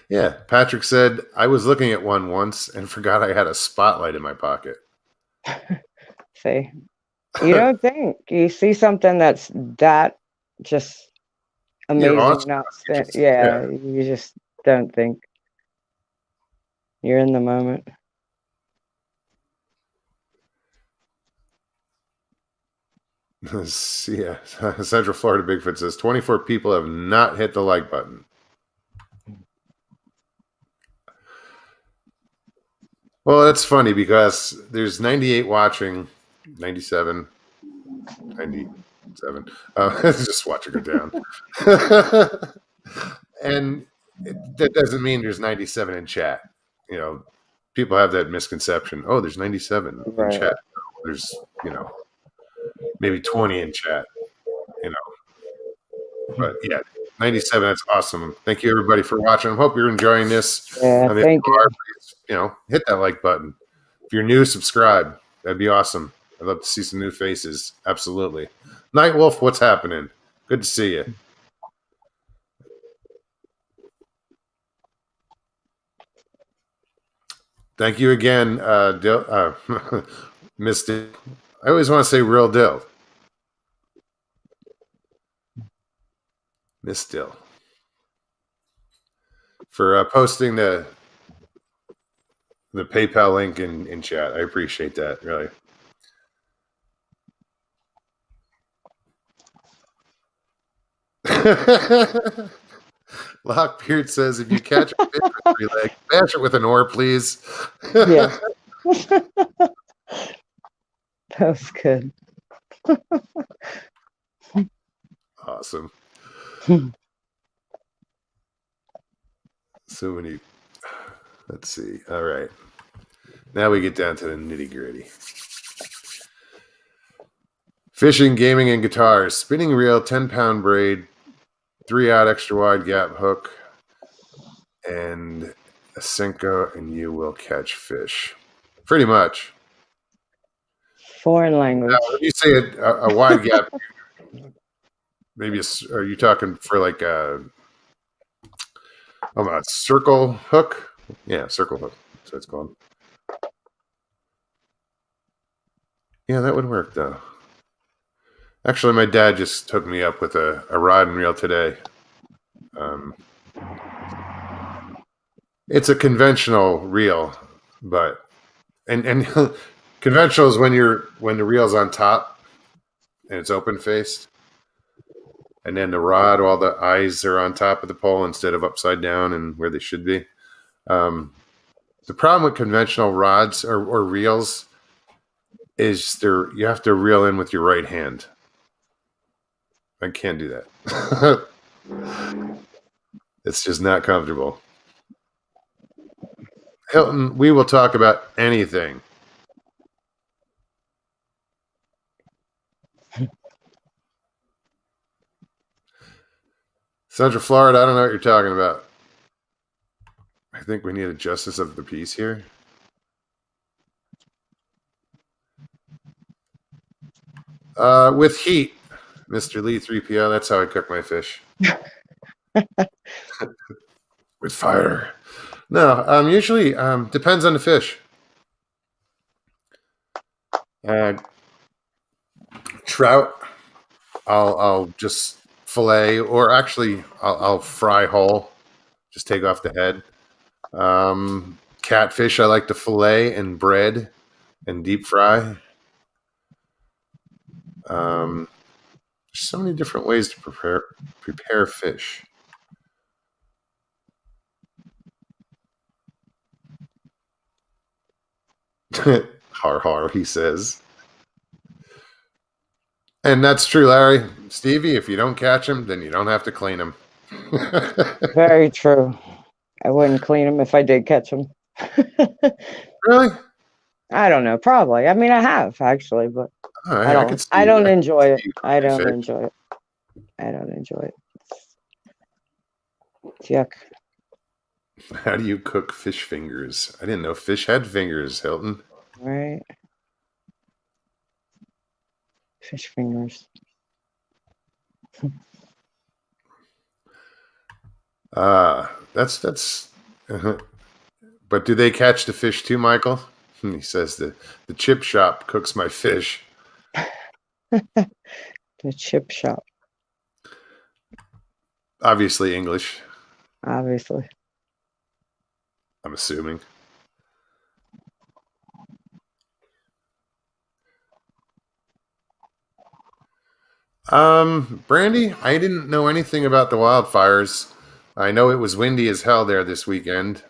Yeah, Patrick said, I was looking at one once and forgot I had a spotlight in my pocket. See, you don't think you see something that's that just amazing. Awesome. You just don't think. You're in the moment. Yeah, Central Florida Bigfoot says 24 people have not hit the like button. Well, that's funny because there's 98 watching, 97, 97. Just watch it go down. And that doesn't mean there's 97 in chat. People have that misconception. Oh, there's 97 in chat. There's, maybe 20 in chat, But yeah, 97, that's awesome. Thank you, everybody, for watching. I hope you're enjoying this. Yeah, thank you. Please, hit that like button. If you're new, subscribe. That'd be awesome. I'd love to see some new faces. Absolutely. Night Wolf, what's happening? Good to see you. Thank you again, Dill. Miss Dill. I always want to say Real Dill. Miss Dill. For posting the PayPal link in chat. I appreciate that, really. Lockbeard says, if you catch a fish with 3 legs, bash it with an oar, please. Yeah. That was good. Awesome. So many. Let's see. All right. Now we get down to the nitty gritty. Fishing, gaming, and guitars. Spinning reel, 10-pound braid, 3-aught extra wide gap hook, and a Senko and you will catch fish. Pretty much. Foreign language. Now, when you say a wide gap, maybe are you talking for like a circle hook? Yeah, circle hook. That's what it's called. Yeah, that would work though. Actually, my dad just hooked me up with a rod and reel today. It's a conventional reel, but and conventional is when the reel's on top and it's open faced, and then the rod, all the eyes are on top of the pole instead of upside down and where they should be. The problem with conventional rods or reels is you have to reel in with your right hand. I can't do that. It's just not comfortable. Hilton, we will talk about anything. Central Florida, I don't know what you're talking about. I think we need a justice of the peace here. With heat, Mr. Lee 3PO, that's how I cook my fish. With fire. No, usually depends on the fish. Trout, I'll just fillet, or actually I'll fry whole. Just take off the head. Catfish, I like to fillet and bread and deep fry. There's so many different ways to prepare fish. Har har, he says. And that's true, Larry. Stevie, if you don't catch him, then you don't have to clean him. Very true. I wouldn't clean them if I did catch them. Really? I don't know. Probably. I mean, I have actually, but Right, I don't enjoy it. I don't enjoy it. I don't enjoy it. It's yuck. How do you cook fish fingers? I didn't know fish had fingers, Hilton. Right. Fish fingers. That's. But do they catch the fish too, Michael? He says the chip shop cooks my fish. The chip shop. Obviously English. Obviously. I'm assuming. Brandy, I didn't know anything about the wildfires. I know it was windy as hell there this weekend.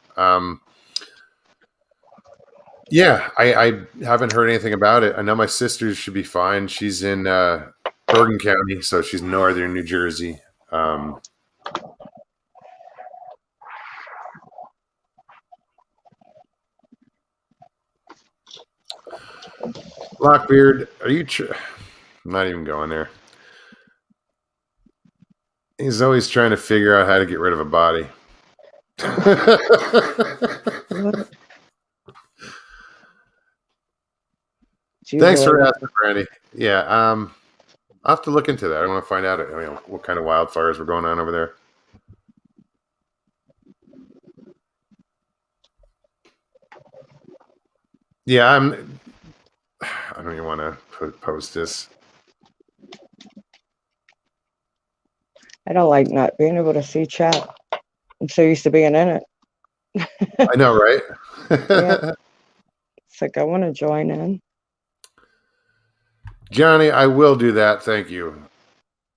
Yeah, I haven't heard anything about it. I know my sister should be fine. She's in Bergen County, so she's northern New Jersey. Lockbeard, are you? I'm not even going there. He's always trying to figure out how to get rid of a body. Thanks for asking, Brandy. Yeah, I'll have to look into that. I want to find out what kind of wildfires were going on over there. Yeah, I don't even want to post this. I don't like not being able to see chat. I'm so used to being in it. I know, right? Yeah. It's like I want to join in. Johnny, I will do that. Thank you.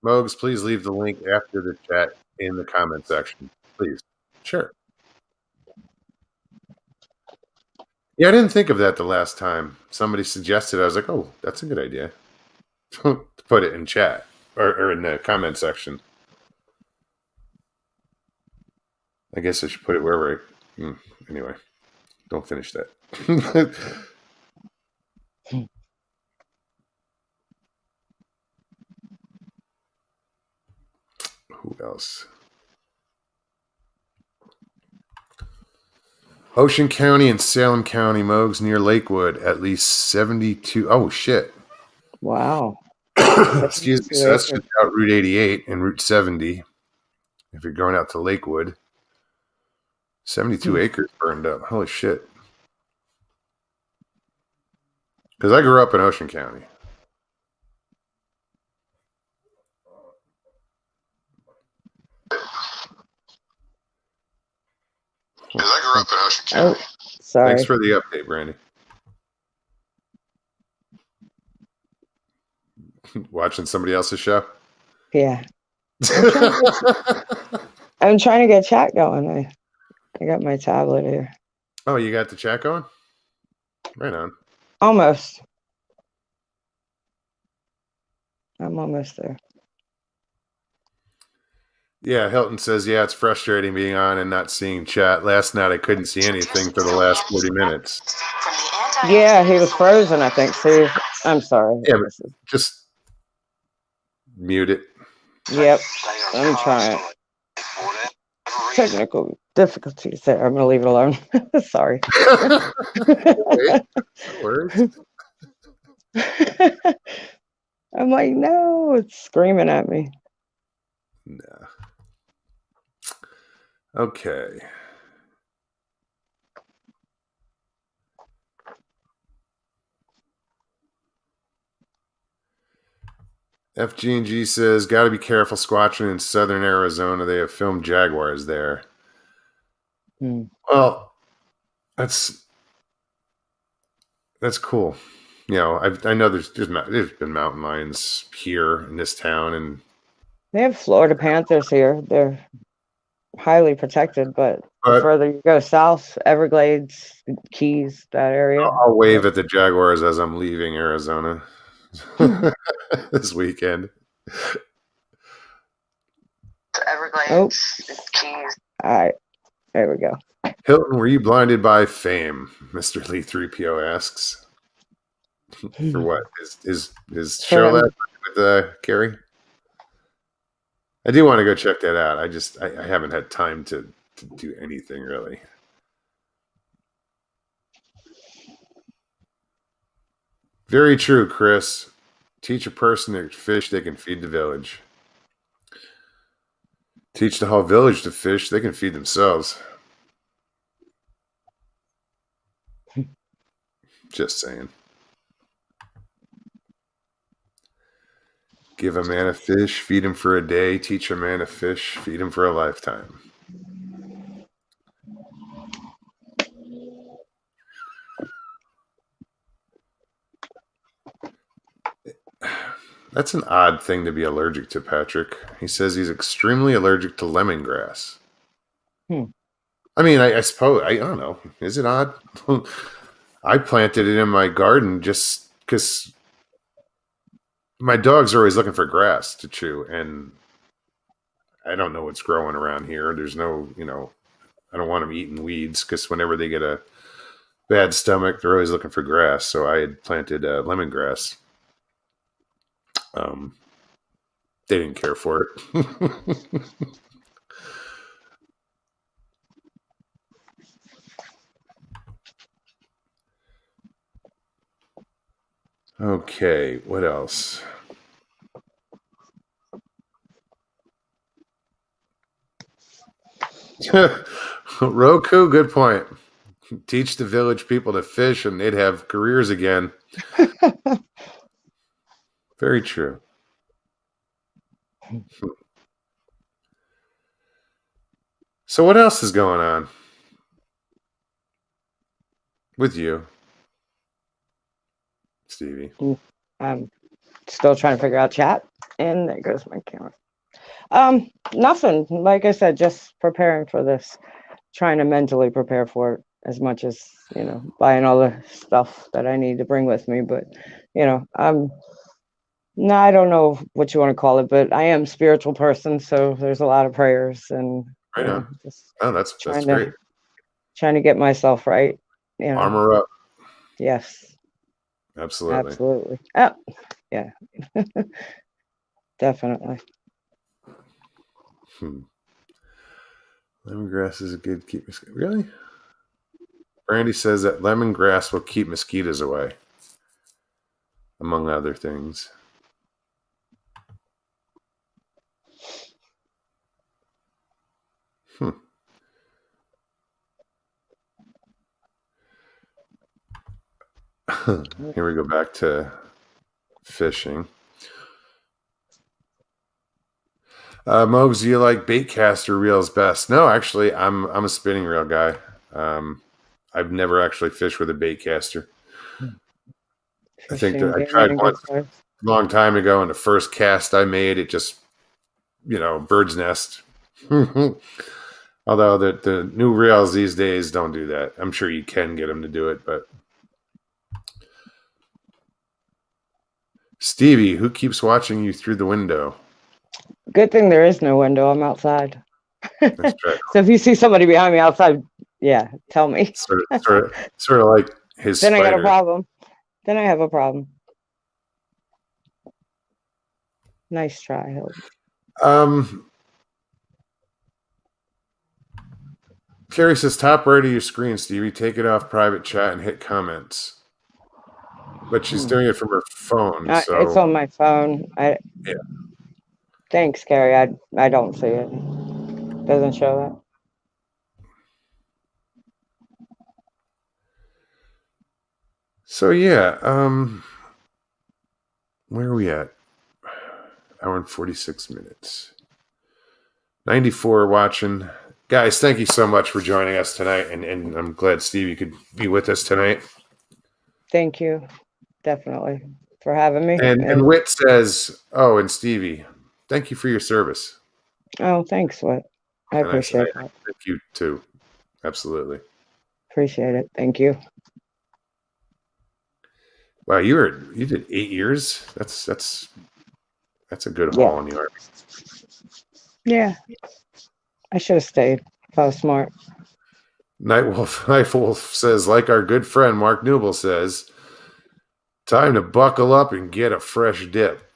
Mogs, please leave the link after the chat in the comment section. Please. Sure. Yeah, I didn't think of that the last time. Somebody suggested. I was like, oh, that's a good idea. To put it in chat or in the comment section. I guess I should put it wherever anyway, don't finish that. Who else? Ocean County and Salem County, Mogs, near Lakewood, at least 72. Oh, shit. Wow. Excuse me. 72 So that's acres. just out Route 88 and Route 70. If you're going out to Lakewood, 72 acres burned up. Holy shit. Because I grew up in Ocean County. Because I grew up in Ocean County. Oh, sorry. Thanks for the update, Brandy. Watching somebody else's show? Yeah. I'm trying to get chat going. I got my tablet here. Oh, you got the chat going? Right on. Almost. I'm almost there. Yeah, Hilton says, yeah, it's frustrating being on and not seeing chat. Last night I couldn't see anything for the last 40 minutes. Yeah, he was frozen, I think. See, I'm sorry. Yeah, but just mute it. Yep, I'm trying. Technical difficulties there. I'm going to leave it alone. Sorry. Wait, no worries. I'm like, no, it's screaming at me. Nah. Okay. FG&G says, got to be careful squatching in southern Arizona. They have filmed jaguars there. Well, that's cool. You know, I know there's been mountain lions here in this town, and they have Florida panthers here. They're highly protected, but the further you go south, Everglades, Keys, that area. I'll wave at the jaguars as I'm leaving Arizona this weekend. Everglades, Keys. All right, there we go. Hilton, were you blinded by fame? Mr. Lee 3PO asks. For what? Is Cheryl with Carrie? I do want to go check that out. I haven't had time to do anything really. Very true, Chris. Teach a person to fish, they can feed the village. Teach the whole village to fish, they can feed themselves. Just saying. Give a man a fish, feed him for a day. Teach a man to fish, feed him for a lifetime. That's an odd thing to be allergic to, Patrick. He says he's extremely allergic to lemongrass. I mean, I suppose, I don't know. Is it odd? I planted it in my garden just because my dogs are always looking for grass to chew, and I don't know what's growing around here. There's no, I don't want them eating weeds because whenever they get a bad stomach, they're always looking for grass. So I had planted lemongrass. They didn't care for it. Okay, what else? Roku, good point. Teach the village people to fish and they'd have careers again. Very true. So what else is going on with you, Stevie? I'm still trying to figure out chat, and there goes my camera. Nothing. Like I said, just preparing for this, trying to mentally prepare for it as much as, buying all the stuff that I need to bring with me. But, no, I don't know what you want to call it, but I am a spiritual person, so there's a lot of prayers and just that's great. Trying to get myself right. Armor up. Yes. Absolutely. Oh, yeah. Definitely. Lemongrass is a good keeper. Really? Brandy says that lemongrass will keep mosquitoes away, among other things. Here we go back to fishing. Mogs, do you like baitcaster reels best? No, actually, I'm a spinning reel guy. I've never actually fished with a baitcaster. I think that I tried once a long time ago, and the first cast I made, it just, bird's nest. Although the new reels these days don't do that. I'm sure you can get them to do it, but Stevie, who keeps watching you through the window? Good thing there is no window. I'm outside. That's right. So if you see somebody behind me outside, yeah, tell me. Sort of like his Then spider. I got a problem. Then I have a problem. Nice try. Carrie says, top right of your screen, Stevie. Take it off private chat and hit comments. But she's doing it from her phone. So it's on my phone. Yeah. Thanks, Carrie. I don't see it. Doesn't show that. So yeah, where are we at? Hour and 46 minutes. 94 watching. Guys, thank you so much for joining us tonight, and I'm glad, Steve, you could be with us tonight. Thank you, definitely, for having me. And Whit says, oh, and Stevie, thank you for your service. Oh, thanks, Whit. I appreciate that. Thank you, too. Absolutely. Appreciate it. Thank you. Wow, you did 8 years? That's a good haul in the Army. Yeah. I should have stayed if I was smart. Nightwolf says, like our good friend Mark Newble says, time to buckle up and get a fresh dip.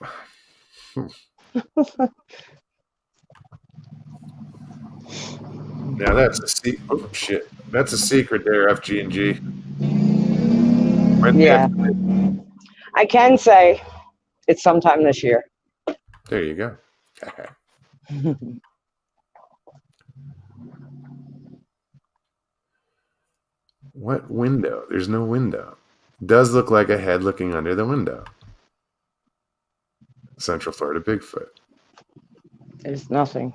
Now that's That's a secret there, FG&G. Yeah. I can say it's sometime this year. There you go. What window? There's no window. Does look like a head looking under the window. Central Florida Bigfoot. There's nothing.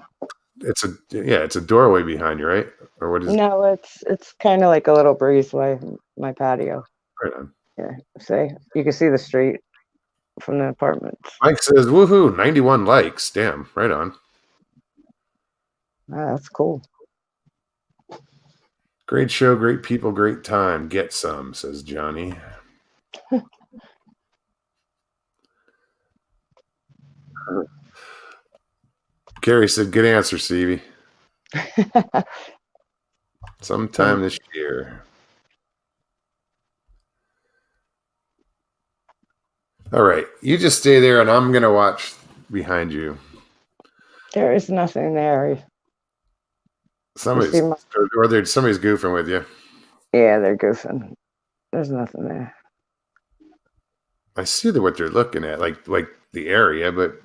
It's a doorway behind you, right? Or what is it? No, it's kind of like a little breezeway, my patio. Right on. Yeah, see, you can see the street from the apartments. Mike says, woohoo, 91 likes. Damn, right on. That's cool. Great show, great people, great time. Get some, says Johnny. Gary said, good answer, Stevie. Sometime this year. All right. You just stay there, and I'm going to watch behind you. There is nothing there. Somebody's goofing with you. Yeah, they're goofing. There's nothing there. I see what they're looking at, like the area, but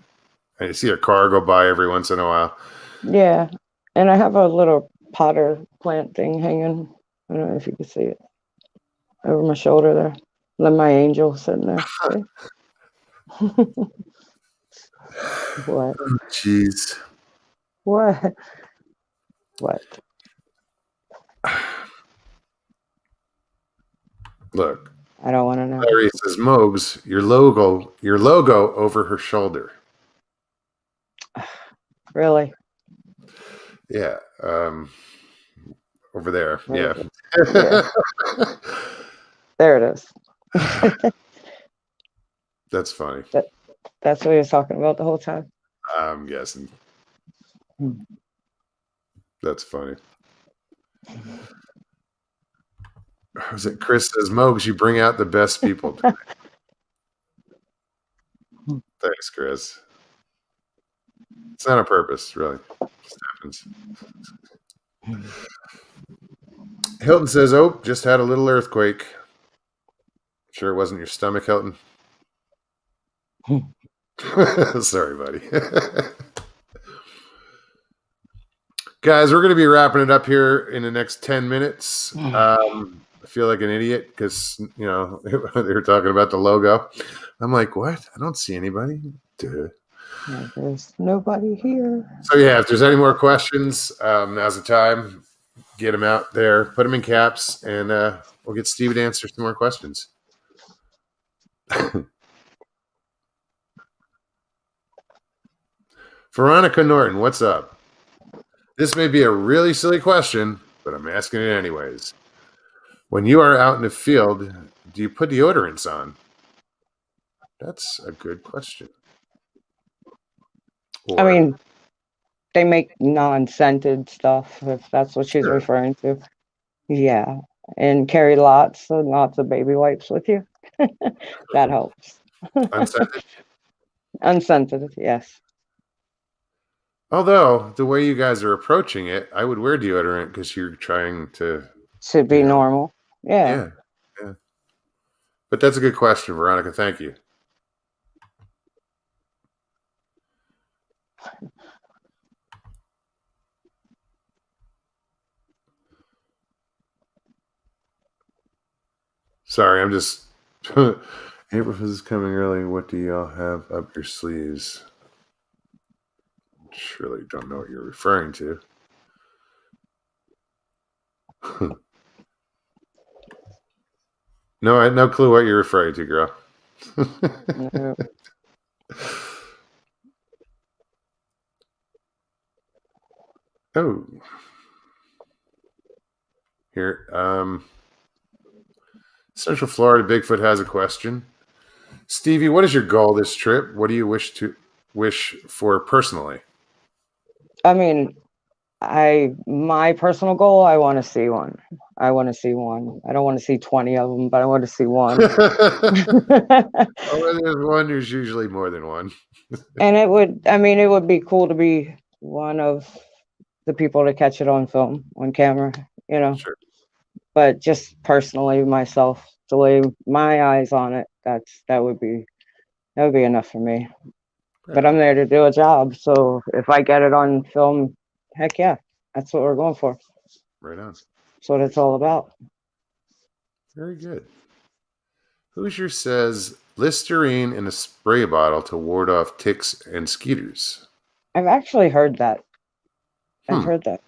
I see a car go by every once in a while. Yeah, and I have a little potter plant thing hanging. I don't know if you can see it over my shoulder there. Then my angel sitting there. What? Jeez. What? What? Look. I don't want to know. Larry says, Mogs, your logo over her shoulder. Really? Yeah. Over there. Yeah. There it is. That's funny. That's what he was talking about the whole time. I'm guessing. That's funny. Was it Chris says, Mogs, you bring out the best people today. Thanks, Chris. It's not on purpose, really. It just happens. Hilton says, "Oh, just had a little earthquake." Sure, it wasn't your stomach, Hilton. Sorry, buddy. Guys, we're going to be wrapping it up here in the next 10 minutes. I feel like an idiot because, they were talking about the logo. I'm like, what? I don't see anybody. Duh. Yeah, there's nobody here. So, yeah, if there's any more questions, now's the time. Get them out there. Put them in caps, and we'll get Stevie to answer some more questions. Veronica Norton, what's up? This may be a really silly question, but I'm asking it anyways. When you are out in the field, do you put deodorants on? That's a good question. I mean, they make non-scented stuff, if that's what she's referring to. Yeah, and carry lots and lots of baby wipes with you. That helps. Unscented? Unscented, yes. Although, the way you guys are approaching it, I would wear deodorant because you're trying to... Should be normal. Yeah. Yeah. But that's a good question, Veronica. Thank you. Sorry, I'm just... April is coming early. What do y'all have up your sleeves? Surely don't know what you're referring to. No, I had no clue what you're referring to, girl. No. Oh. Here. Central Florida Bigfoot has a question. Stevie, what is your goal this trip? What do you wish for personally? I mean, my personal goal, I want to see one. I want to see one. I don't want to see 20 of them, but I want to see one. Oh, there's one. There's usually more than one. And it would be cool to be one of the people to catch it on film, on camera, Sure. But just personally, myself, to lay my eyes on it, that would be enough for me. Right. But I'm there to do a job, so if I get it on film, heck yeah, that's what we're going for. Right on. That's what it's all about. Very good. Hoosier says Listerine in a spray bottle to ward off ticks and skeeters. I've actually heard that. I've heard that.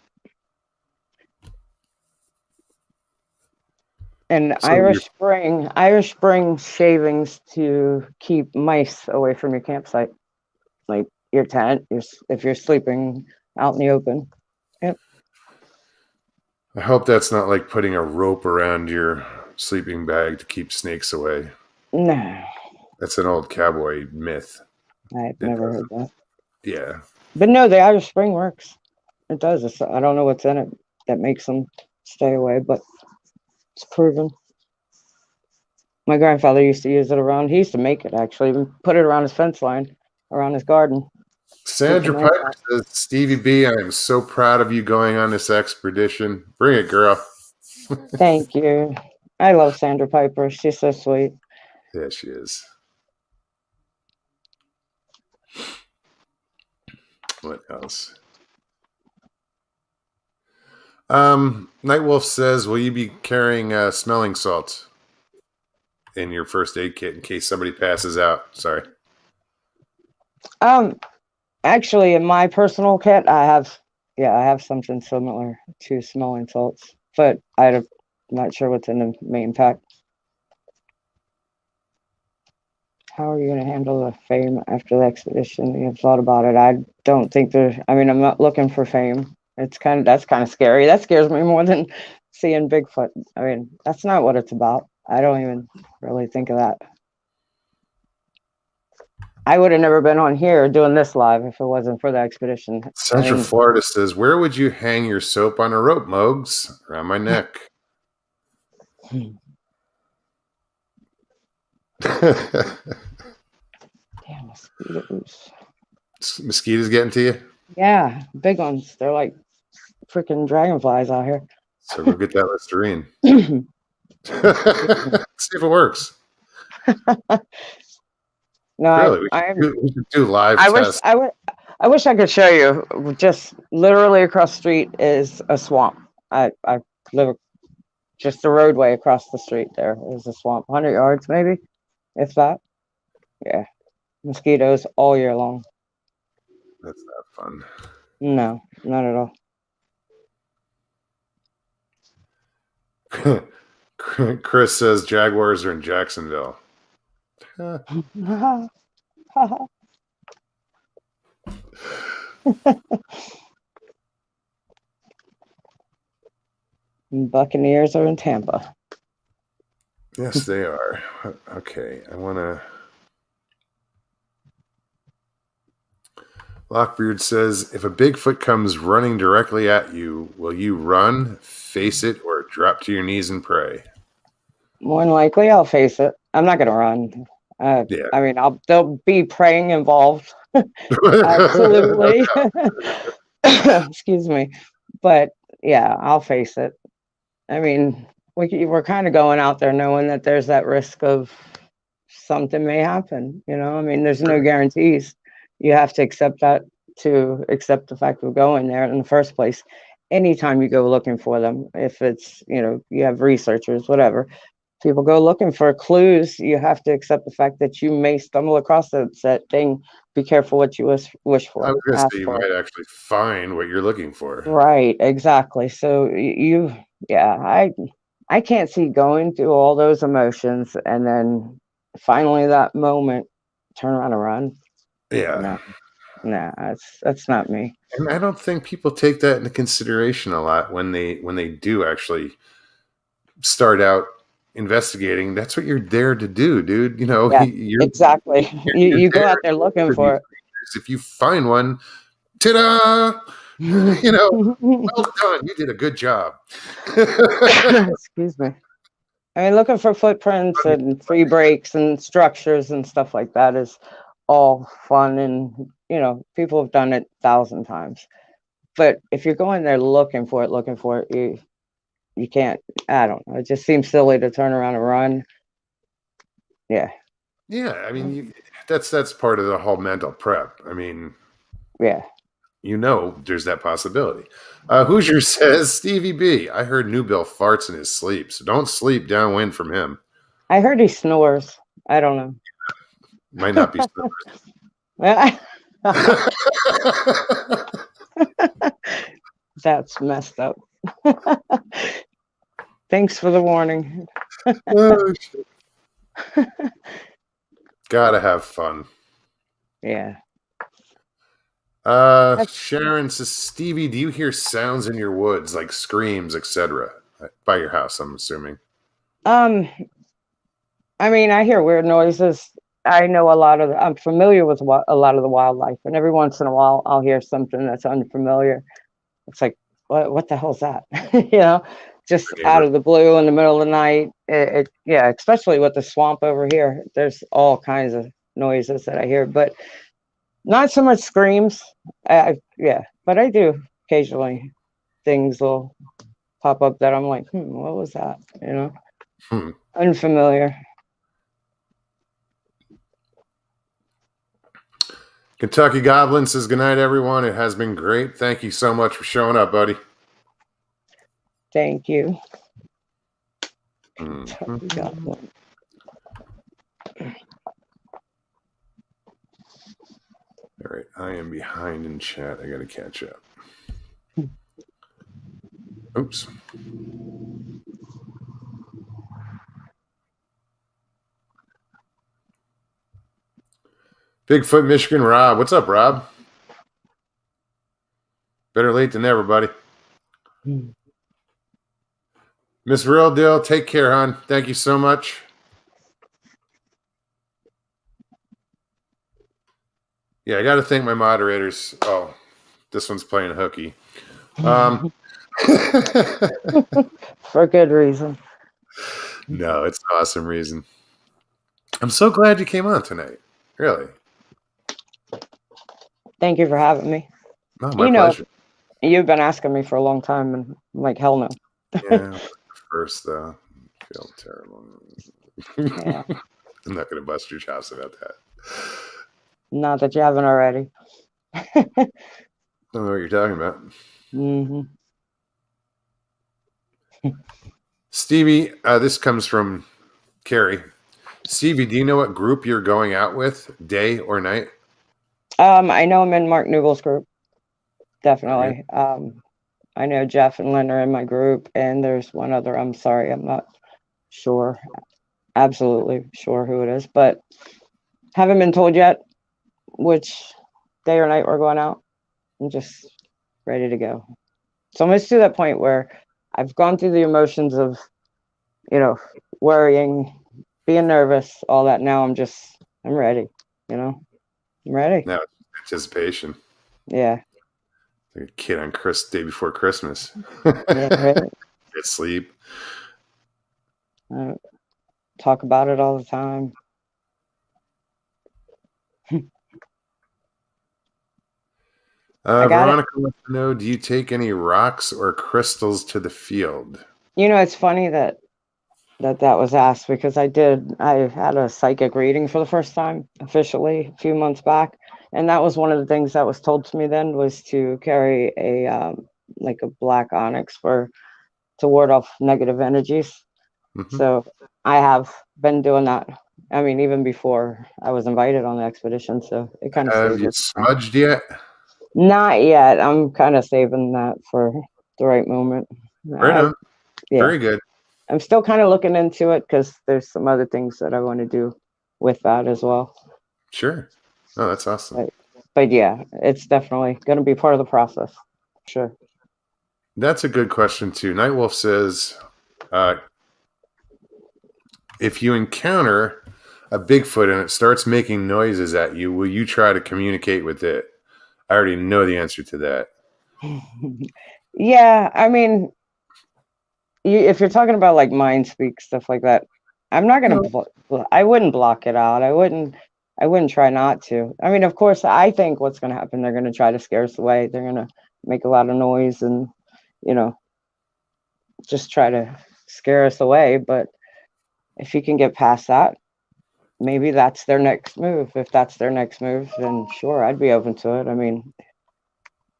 And so Irish Spring shavings to keep mice away from your campsite, like your tent, if you're sleeping out in the open. Yep. I hope that's not like putting a rope around your sleeping bag to keep snakes away. No. That's an old cowboy myth. I've never heard that. Yeah. But no, the Irish Spring works. It does. I don't know what's in it that makes them stay away, but it's proven. My grandfather used to use it he used to make it actually, even put it around his fence line, around his garden. Sandra Piper says, Stevie B, I am so proud of you going on this expedition. Bring it, girl. Thank you. I love Sandra Piper. She's so sweet. Yeah, she is. What else? Nightwolf says, will you be carrying smelling salts in your first aid kit in case somebody passes out? Sorry. Actually, in my personal kit, I have something similar to smelling salts, but I'm not sure what's in the main pack. How are you going to handle the fame after the expedition? You've thought about it. I don't think I'm not looking for fame. That's kind of scary. That scares me more than seeing Bigfoot. I mean, that's not what it's about. I don't even really think of that. I would have never been on here doing this live if it wasn't for the expedition. Central Florida says, where would you hang your soap on a rope, Mogs? Around my neck. Damn, mosquitoes. Mosquitoes getting to you? Yeah, big ones. They're like freaking dragonflies out here. So go get that Listerine. No, See if it works. Really, we should do live tests. I wish I could show you. Just literally across the street is a swamp. I live just a roadway across the street. There is a swamp, 100 yards maybe, if that. Yeah, mosquitoes all year long. That's not fun. No, not at all. Chris says Jaguars are in Jacksonville. Buccaneers are in Tampa. Yes, they are. Okay, I want to. Lockbeard says, if a Bigfoot comes running directly at you, will you run, face it, or drop to your knees and pray? More than likely, I'll face it. I'm not going to run. Yeah. I mean, there'll be praying involved. Absolutely. Excuse me. But yeah, I'll face it. I mean, we're kind of going out there knowing that there's that risk of something may happen. You know, I mean, there's no guarantees. You have to accept that to accept the fact of going there in the first place. Anytime you go looking for them, if it's, you know, you have researchers, whatever, people go looking for clues, you have to accept the fact that you may stumble across that thing. Be careful what you wish for. I was going to say you might actually find what you're looking for. Right, exactly. So I can't see going through all those emotions and then finally that moment, turn around and run. Yeah. No, that's not me. And I don't think people take that into consideration a lot when they do actually start out investigating. That's what you're there to do, dude. You know, yeah, exactly. You go out there looking for it. If you find one, ta-da! You know, well done. You did a good job. Excuse me. I mean, looking for footprints and free breaks and structures and stuff like that is all fun, and you know, people have done it 1,000 times. But if you're going there looking for it, you can't. I don't know. It just seems silly to turn around and run. Yeah. Yeah, I mean, that's part of the whole mental prep. I mean, yeah. You know, there's that possibility. Hoosier says, Stevie B, I heard New Bill farts in his sleep, so don't sleep downwind from him. I heard he snores. I don't know. Might not be snores. That's messed up. Thanks for the warning. Oh, shit. Gotta have fun. Yeah. Sharon says, Stevie, do you hear sounds in your woods, like screams, etc.? By your house, I'm assuming. I mean, I hear weird noises. I know I'm familiar with a lot of the wildlife, and every once in a while I'll hear something that's unfamiliar. It's like, what the hell's that? You know, just out of the blue in the middle of the night. Yeah, especially with the swamp over here. There's all kinds of noises that I hear, but not so much screams. Yeah, but I do occasionally. Things will pop up that I'm like, what was that? You know, unfamiliar. Kentucky Goblin says, good night, everyone. It has been great. Thank you so much for showing up, buddy. Thank you. Kentucky Goblin. All right, I am behind in chat. I got to catch up. Oops. Bigfoot, Michigan, Rob. What's up, Rob? Better late than never, buddy. Miss Real Deal, take care, hon. Thank you so much. Yeah, I got to thank my moderators. Oh, this one's playing hooky. For good reason. No, it's an awesome reason. I'm so glad you came on tonight. Really. Thank you for having me. No, my pleasure. You've been asking me for a long time, and I'm like, hell no. Yeah, first though, I feel terrible. Yeah. I'm not going to bust your chops about that. Not that you haven't already. I don't know what you're talking about. Mm-hmm. Stevie, this comes from Carrie. Stevie, do you know what group you're going out with, day or night? I know I'm in Mark Newell's group. Definitely. I know Jeff and Lynn are in my group, and there's one other. I'm sorry, I'm not sure, absolutely sure who it is, but haven't been told yet which day or night we're going out. I'm just ready to go. So I'm almost to that point where I've gone through the emotions of, worrying, being nervous, all that. Now I'm ready, I'm ready. Now it's anticipation. Yeah. Like a kid on day before Christmas. Yeah, right. Get sleep. Talk about it all the time. Veronica wants to know, do you take any rocks or crystals to the field? It's funny that was asked, because I had a psychic reading for the first time officially a few months back, and that was one of the things that was told to me then, was to carry a like a black onyx to ward off negative energies. Mm-hmm. So I have been doing that. I mean, even before I was invited on the expedition, so it kind of have you smudged yet? Not yet. I'm kind of saving that for the right moment. Right on. Yeah. Very good. I'm still kind of looking into it, because there's some other things that I want to do with that as well. Sure. Oh, that's awesome. But yeah, it's definitely going to be part of the process. Sure. That's a good question too. Nightwolf says, if you encounter a Bigfoot and it starts making noises at you, will you try to communicate with it? I already know the answer to that. Yeah, I mean, if you're talking about like mind speak, stuff like that, I'm not gonna. I wouldn't block it out. I wouldn't try not to. I mean, of course, I think what's gonna happen, they're gonna try to scare us away. They're gonna make a lot of noise and, just try to scare us away. But if you can get past that, maybe that's their next move. If that's their next move, then sure, I'd be open to it. I mean,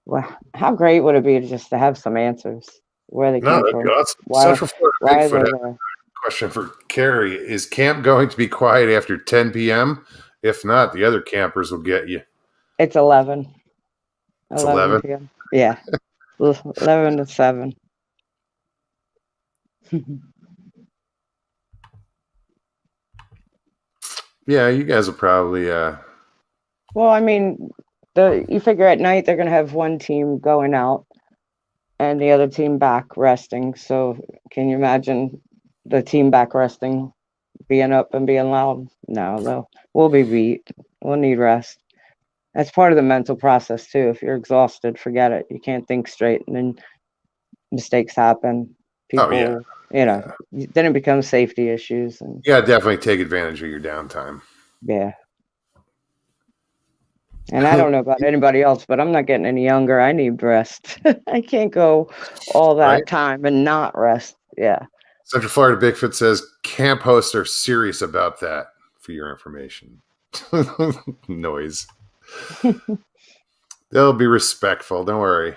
well, how great would it be just to have some answers where they came from? Awesome. Central Florida Bigfoot. Question for Carrie: is camp going to be quiet after 10 p.m.? If not, the other campers will get you. It's 11. It's 11 p.m. Yeah, 11 to 7. Yeah, you guys will probably. Well, I mean, you figure at night they're gonna have one team going out and the other team back resting. So can you imagine the team back resting being up and being loud? No, we'll be beat. We'll need rest. That's part of the mental process too. If you're exhausted, forget it. You can't think straight, and then mistakes happen. People, then it becomes safety issues. And definitely take advantage of your downtime. Yeah. And I don't know about anybody else, but I'm not getting any younger. I need rest. I can't go all that time and not rest. Yeah. Central Florida Bigfoot says camp hosts are serious about that, for your information. Noise. They'll be respectful. Don't worry.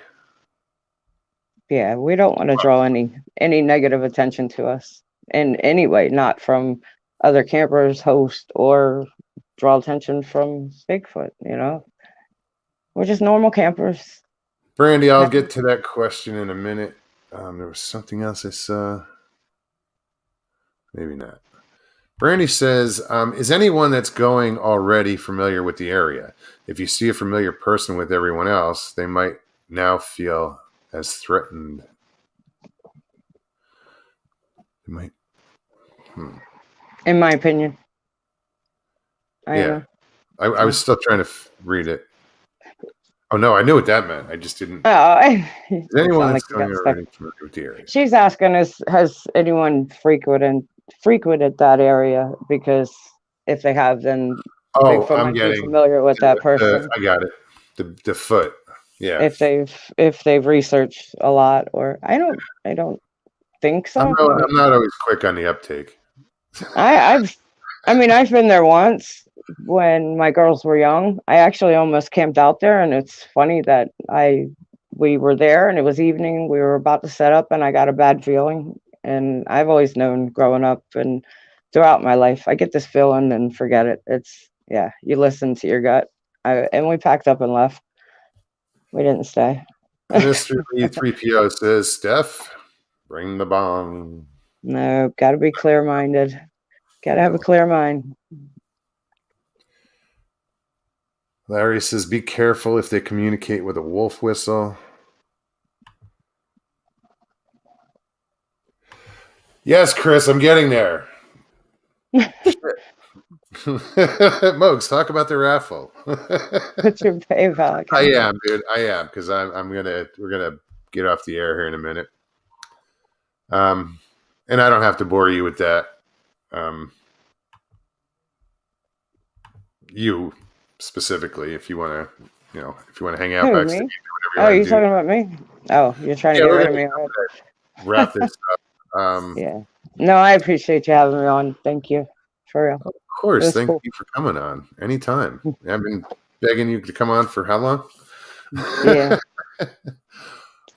Yeah, we don't want to draw any negative attention to us in any way, not from other campers, hosts, or draw attention from Bigfoot. We're just normal campers. Brandy, I'll get to that question in a minute. There was something else I saw. Maybe not. Brandy says, is anyone that's going already familiar with the area? If you see a familiar person with everyone else, they might now feel as threatened. They might. In my opinion. I was still trying to read it. Oh, no, I knew what that meant. I just didn't. Oh, is anyone that's going already familiar with the area? She's asking us, has anyone frequented that area? Because if they have, then Bigfoot might be familiar with that person. I got it. The foot. Yeah. If they've researched a lot, or I don't think so. I'm not always quick on the uptake. I mean, I've been there once when my girls were young. I actually almost camped out there, and it's funny that we were there and it was evening. We were about to set up, and I got a bad feeling. And I've always known growing up and throughout my life, I get this feeling and forget it. It's you listen to your gut. And we packed up and left. We didn't stay. Mr. B3PO says, Steph, bring the bong. No, got to be clear-minded. Got to have a clear mind. Larry says, be careful if they communicate with a wolf whistle. Yes, Chris, I'm getting there. Mogs, talk about the raffle. What's your PayPal account? I am, dude. I am, because we're gonna get off the air here in a minute. And I don't have to bore you with that. You specifically, if you want to hang out backstage. Me? You're talking about me? Oh, you're trying to get rid of me. Wrap this up. Yeah. No, I appreciate you having me on. Thank you. For real. Of course. Thank you for coming on. Anytime. I've been begging you to come on for how long? Yeah.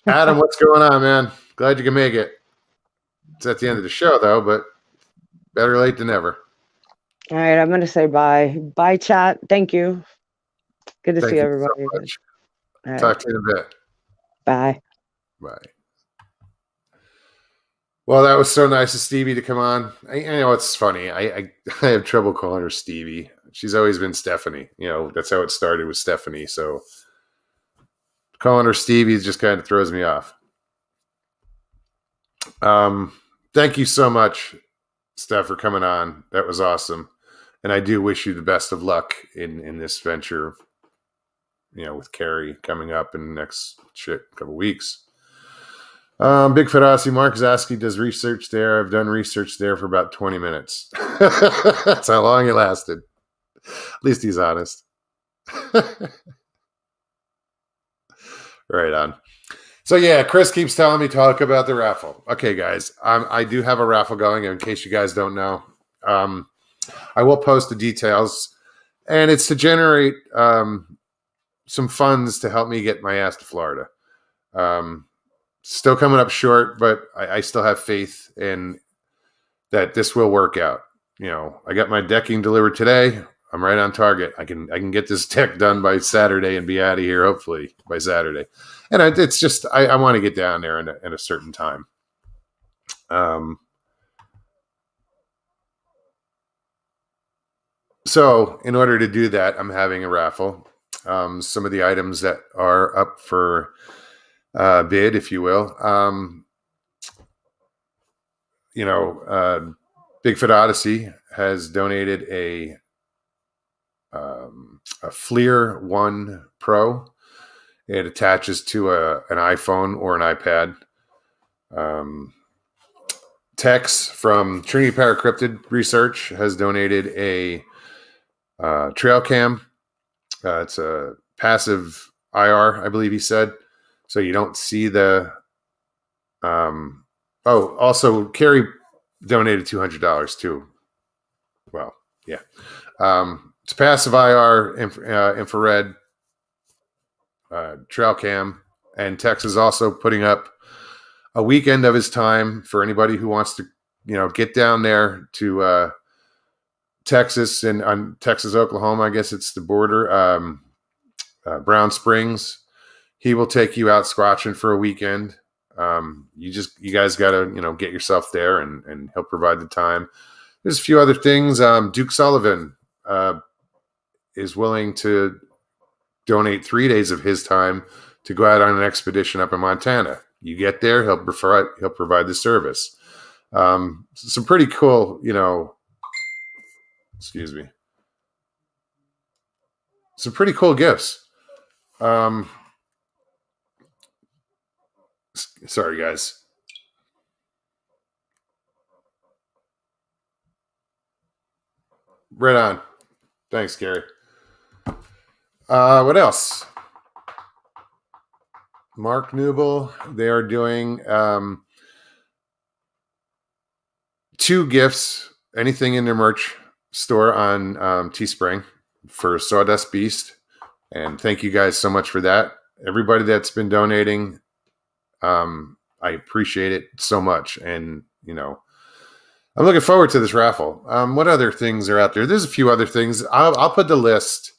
Adam, what's going on, man? Glad you can make it. It's at the end of the show, though, but better late than never. All right, I'm going to say bye. Bye, chat. Thank you. Good to see everybody. So much. Talk to you in a bit. Bye. Bye. Well, that was so nice of Stevie to come on. I know it's funny. I have trouble calling her Stevie. She's always been Stephanie. That's how it started with Stephanie. So calling her Stevie just kind of throws me off. Thank you so much, Steph, for coming on. That was awesome. And I do wish you the best of luck in this venture, with Carrie coming up in the next couple weeks. Bigfoot Odyssey, Mark Zaski does research there. I've done research there for about 20 minutes. That's how long it lasted. At least he's honest. Right on. So yeah, Chris keeps telling me talk about the raffle. Okay, guys, I do have a raffle going. In case you guys don't know, I will post the details, and it's to generate some funds to help me get my ass to Florida. Still coming up short, but I still have faith in that this will work out. I got my decking delivered today. I'm right on target. I can get this deck done by Saturday and be out of here, hopefully, by Saturday. And it's just, I want to get down there in a certain time. So in order to do that, I'm having a raffle. Some of the items that are up for bid, if you will. Bigfoot Odyssey has donated a FLIR 1 Pro. It attaches to an iPhone or an iPad. Tex from Trinity Para Cryptid Research has donated a trail cam. It's a passive IR, I believe he said. So you don't see the... also, Carrie donated $200 too. Well, yeah. It's passive IR, infrared trail cam. And Tex is also putting up a weekend of his time for anybody who wants to, get down there to Texas and on Texas, Oklahoma. I guess it's the border. Brown Springs. He will take you out squatching for a weekend. You guys got to, get yourself there and he'll provide the time. There's a few other things. Duke Sullivan is willing to donate 3 days of his time to go out on an expedition up in Montana. You get there, he'll provide the service. Some pretty cool, excuse me. Some pretty cool gifts. Sorry, guys. Right on. Thanks, Gary. What else? Mark Newble, they are doing 2 gifts, anything in their merch store on Teespring for Sawdust Beast. And thank you guys so much for that. Everybody that's been donating, I appreciate it so much. And, you know, I'm looking forward to this raffle. What other things are out there? There's a few other things. I'll put the list.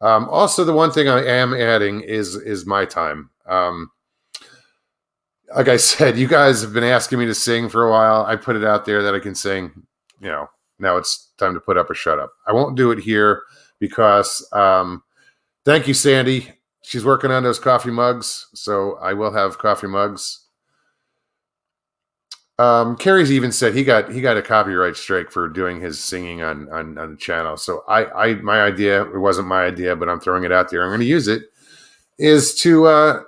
Also, the one thing I am adding is my time. Like I said, you guys have been asking me to sing for a while. I put it out there that I can sing. You know, now it's time to put up or shut up. I won't do it here because thank you, Sandy. She's working on those coffee mugs, so I will have coffee mugs. Kerry's even said he got a copyright strike for doing his singing on the channel. So my idea, it wasn't my idea, but I'm throwing it out there. I'm going to use it, is to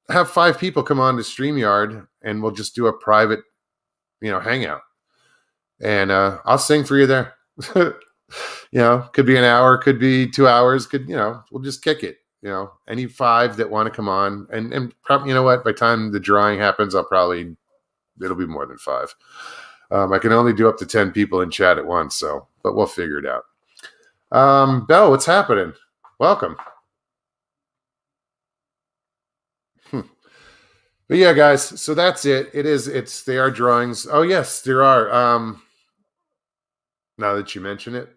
have 5 people come on to StreamYard and we'll just do a private, you know, hangout. And I'll sing for you there. You know, could be an hour, could be 2 hours, could, you know, we'll just kick it. You know, any 5 that want to come on, and probably, you know what, by the time the drawing happens, it'll be more than 5. I can only do up to 10 people in chat at once, but we'll figure it out. Belle, what's happening? Welcome. But yeah, guys, so that's it. They are drawings. Oh yes, there are. Now that you mention it,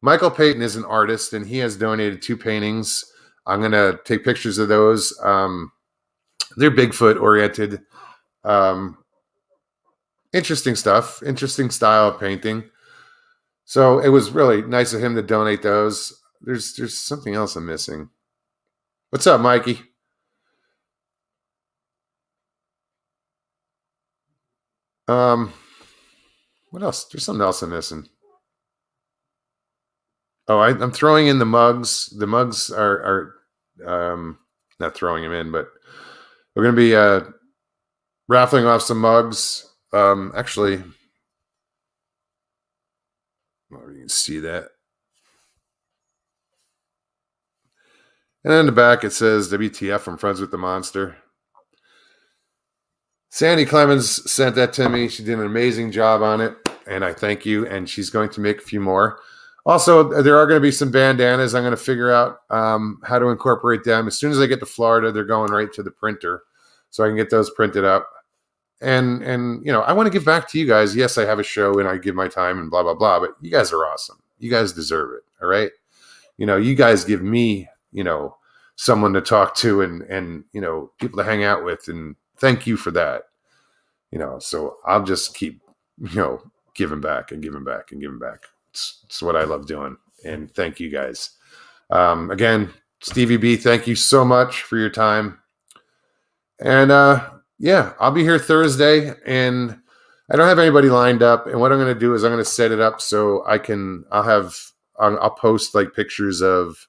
Michael Peyton is an artist and he has donated 2 paintings. I'm going to take pictures of those. They're Bigfoot oriented. Interesting stuff, interesting style of painting. So it was really nice of him to donate those. There's something else I'm missing. What's up, Mikey? What else? There's something else I'm missing. Oh, I'm throwing in the mugs. The mugs are not throwing them in, but we're going to be raffling off some mugs. Actually, oh, you can see that. And in the back, it says WTF, I'm friends with the monster. Sandy Clemons sent that to me. She did an amazing job on it, and I thank you. And she's going to make a few more. Also, there are going to be some bandanas. I'm going to figure out how to incorporate them. As soon as I get to Florida, they're going right to the printer, so I can get those printed up. And you know, I want to give back to you guys. Yes, I have a show and I give my time and blah blah blah. But you guys are awesome. You guys deserve it. All right. You know, you guys give me, you know, someone to talk to and you know, people to hang out with, and thank you for that. You know, so I'll just keep, you know, giving back and giving back and giving back. It's what I love doing. And thank you guys. Again, Stevie B, thank you so much for your time. And yeah, I'll be here Thursday, and I don't have anybody lined up. And what I'm going to do is I'm going to set it up so I'll post like pictures of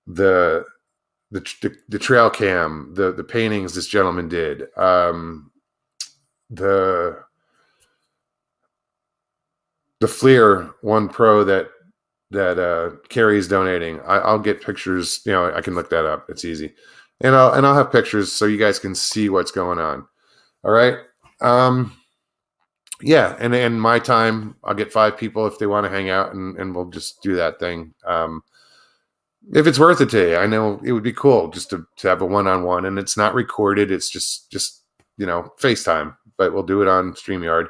the trail cam, the paintings this gentleman did, the FLIR 1 Pro that Carrie's donating. I'll get pictures. You know, I can look that up. It's easy, and I'll have pictures so you guys can see what's going on. All right. Yeah, and my time, I'll get 5 people if they want to hang out, and we'll just do that thing. If it's worth it to you, I know it would be cool just to have a one-on-one, and it's not recorded. It's just you know, FaceTime, but we'll do it on StreamYard,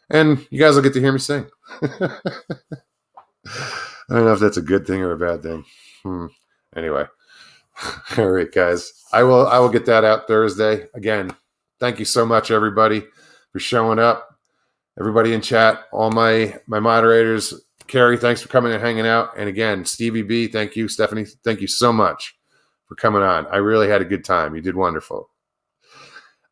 and you guys will get to hear me sing. I don't know if that's a good thing or a bad thing. Anyway, all right, guys, I will get that out Thursday. Again, thank you so much, everybody, for showing up. Everybody in chat, all my moderators. Carrie, thanks for coming and hanging out. And again, Stevie B, thank you. Stephanie, thank you so much for coming on. I really had a good time. You did wonderful.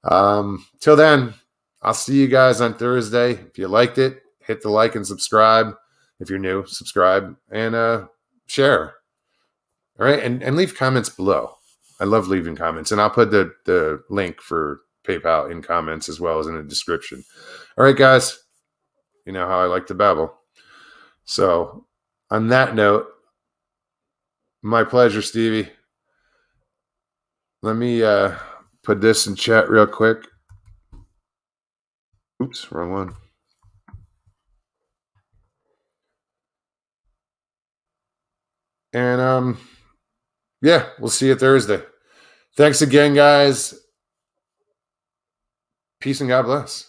Till then, I'll see you guys on Thursday. If you liked it, hit the like and subscribe. If you're new, subscribe and share. All right, and leave comments below. I love leaving comments, and I'll put the link for PayPal in comments as well as in the description. All right, guys, you know how I like to babble. So on that note, my pleasure, Stevie. Let me put this in chat real quick. Oops, wrong one. And yeah, we'll see you Thursday. Thanks again, guys. Peace and God bless.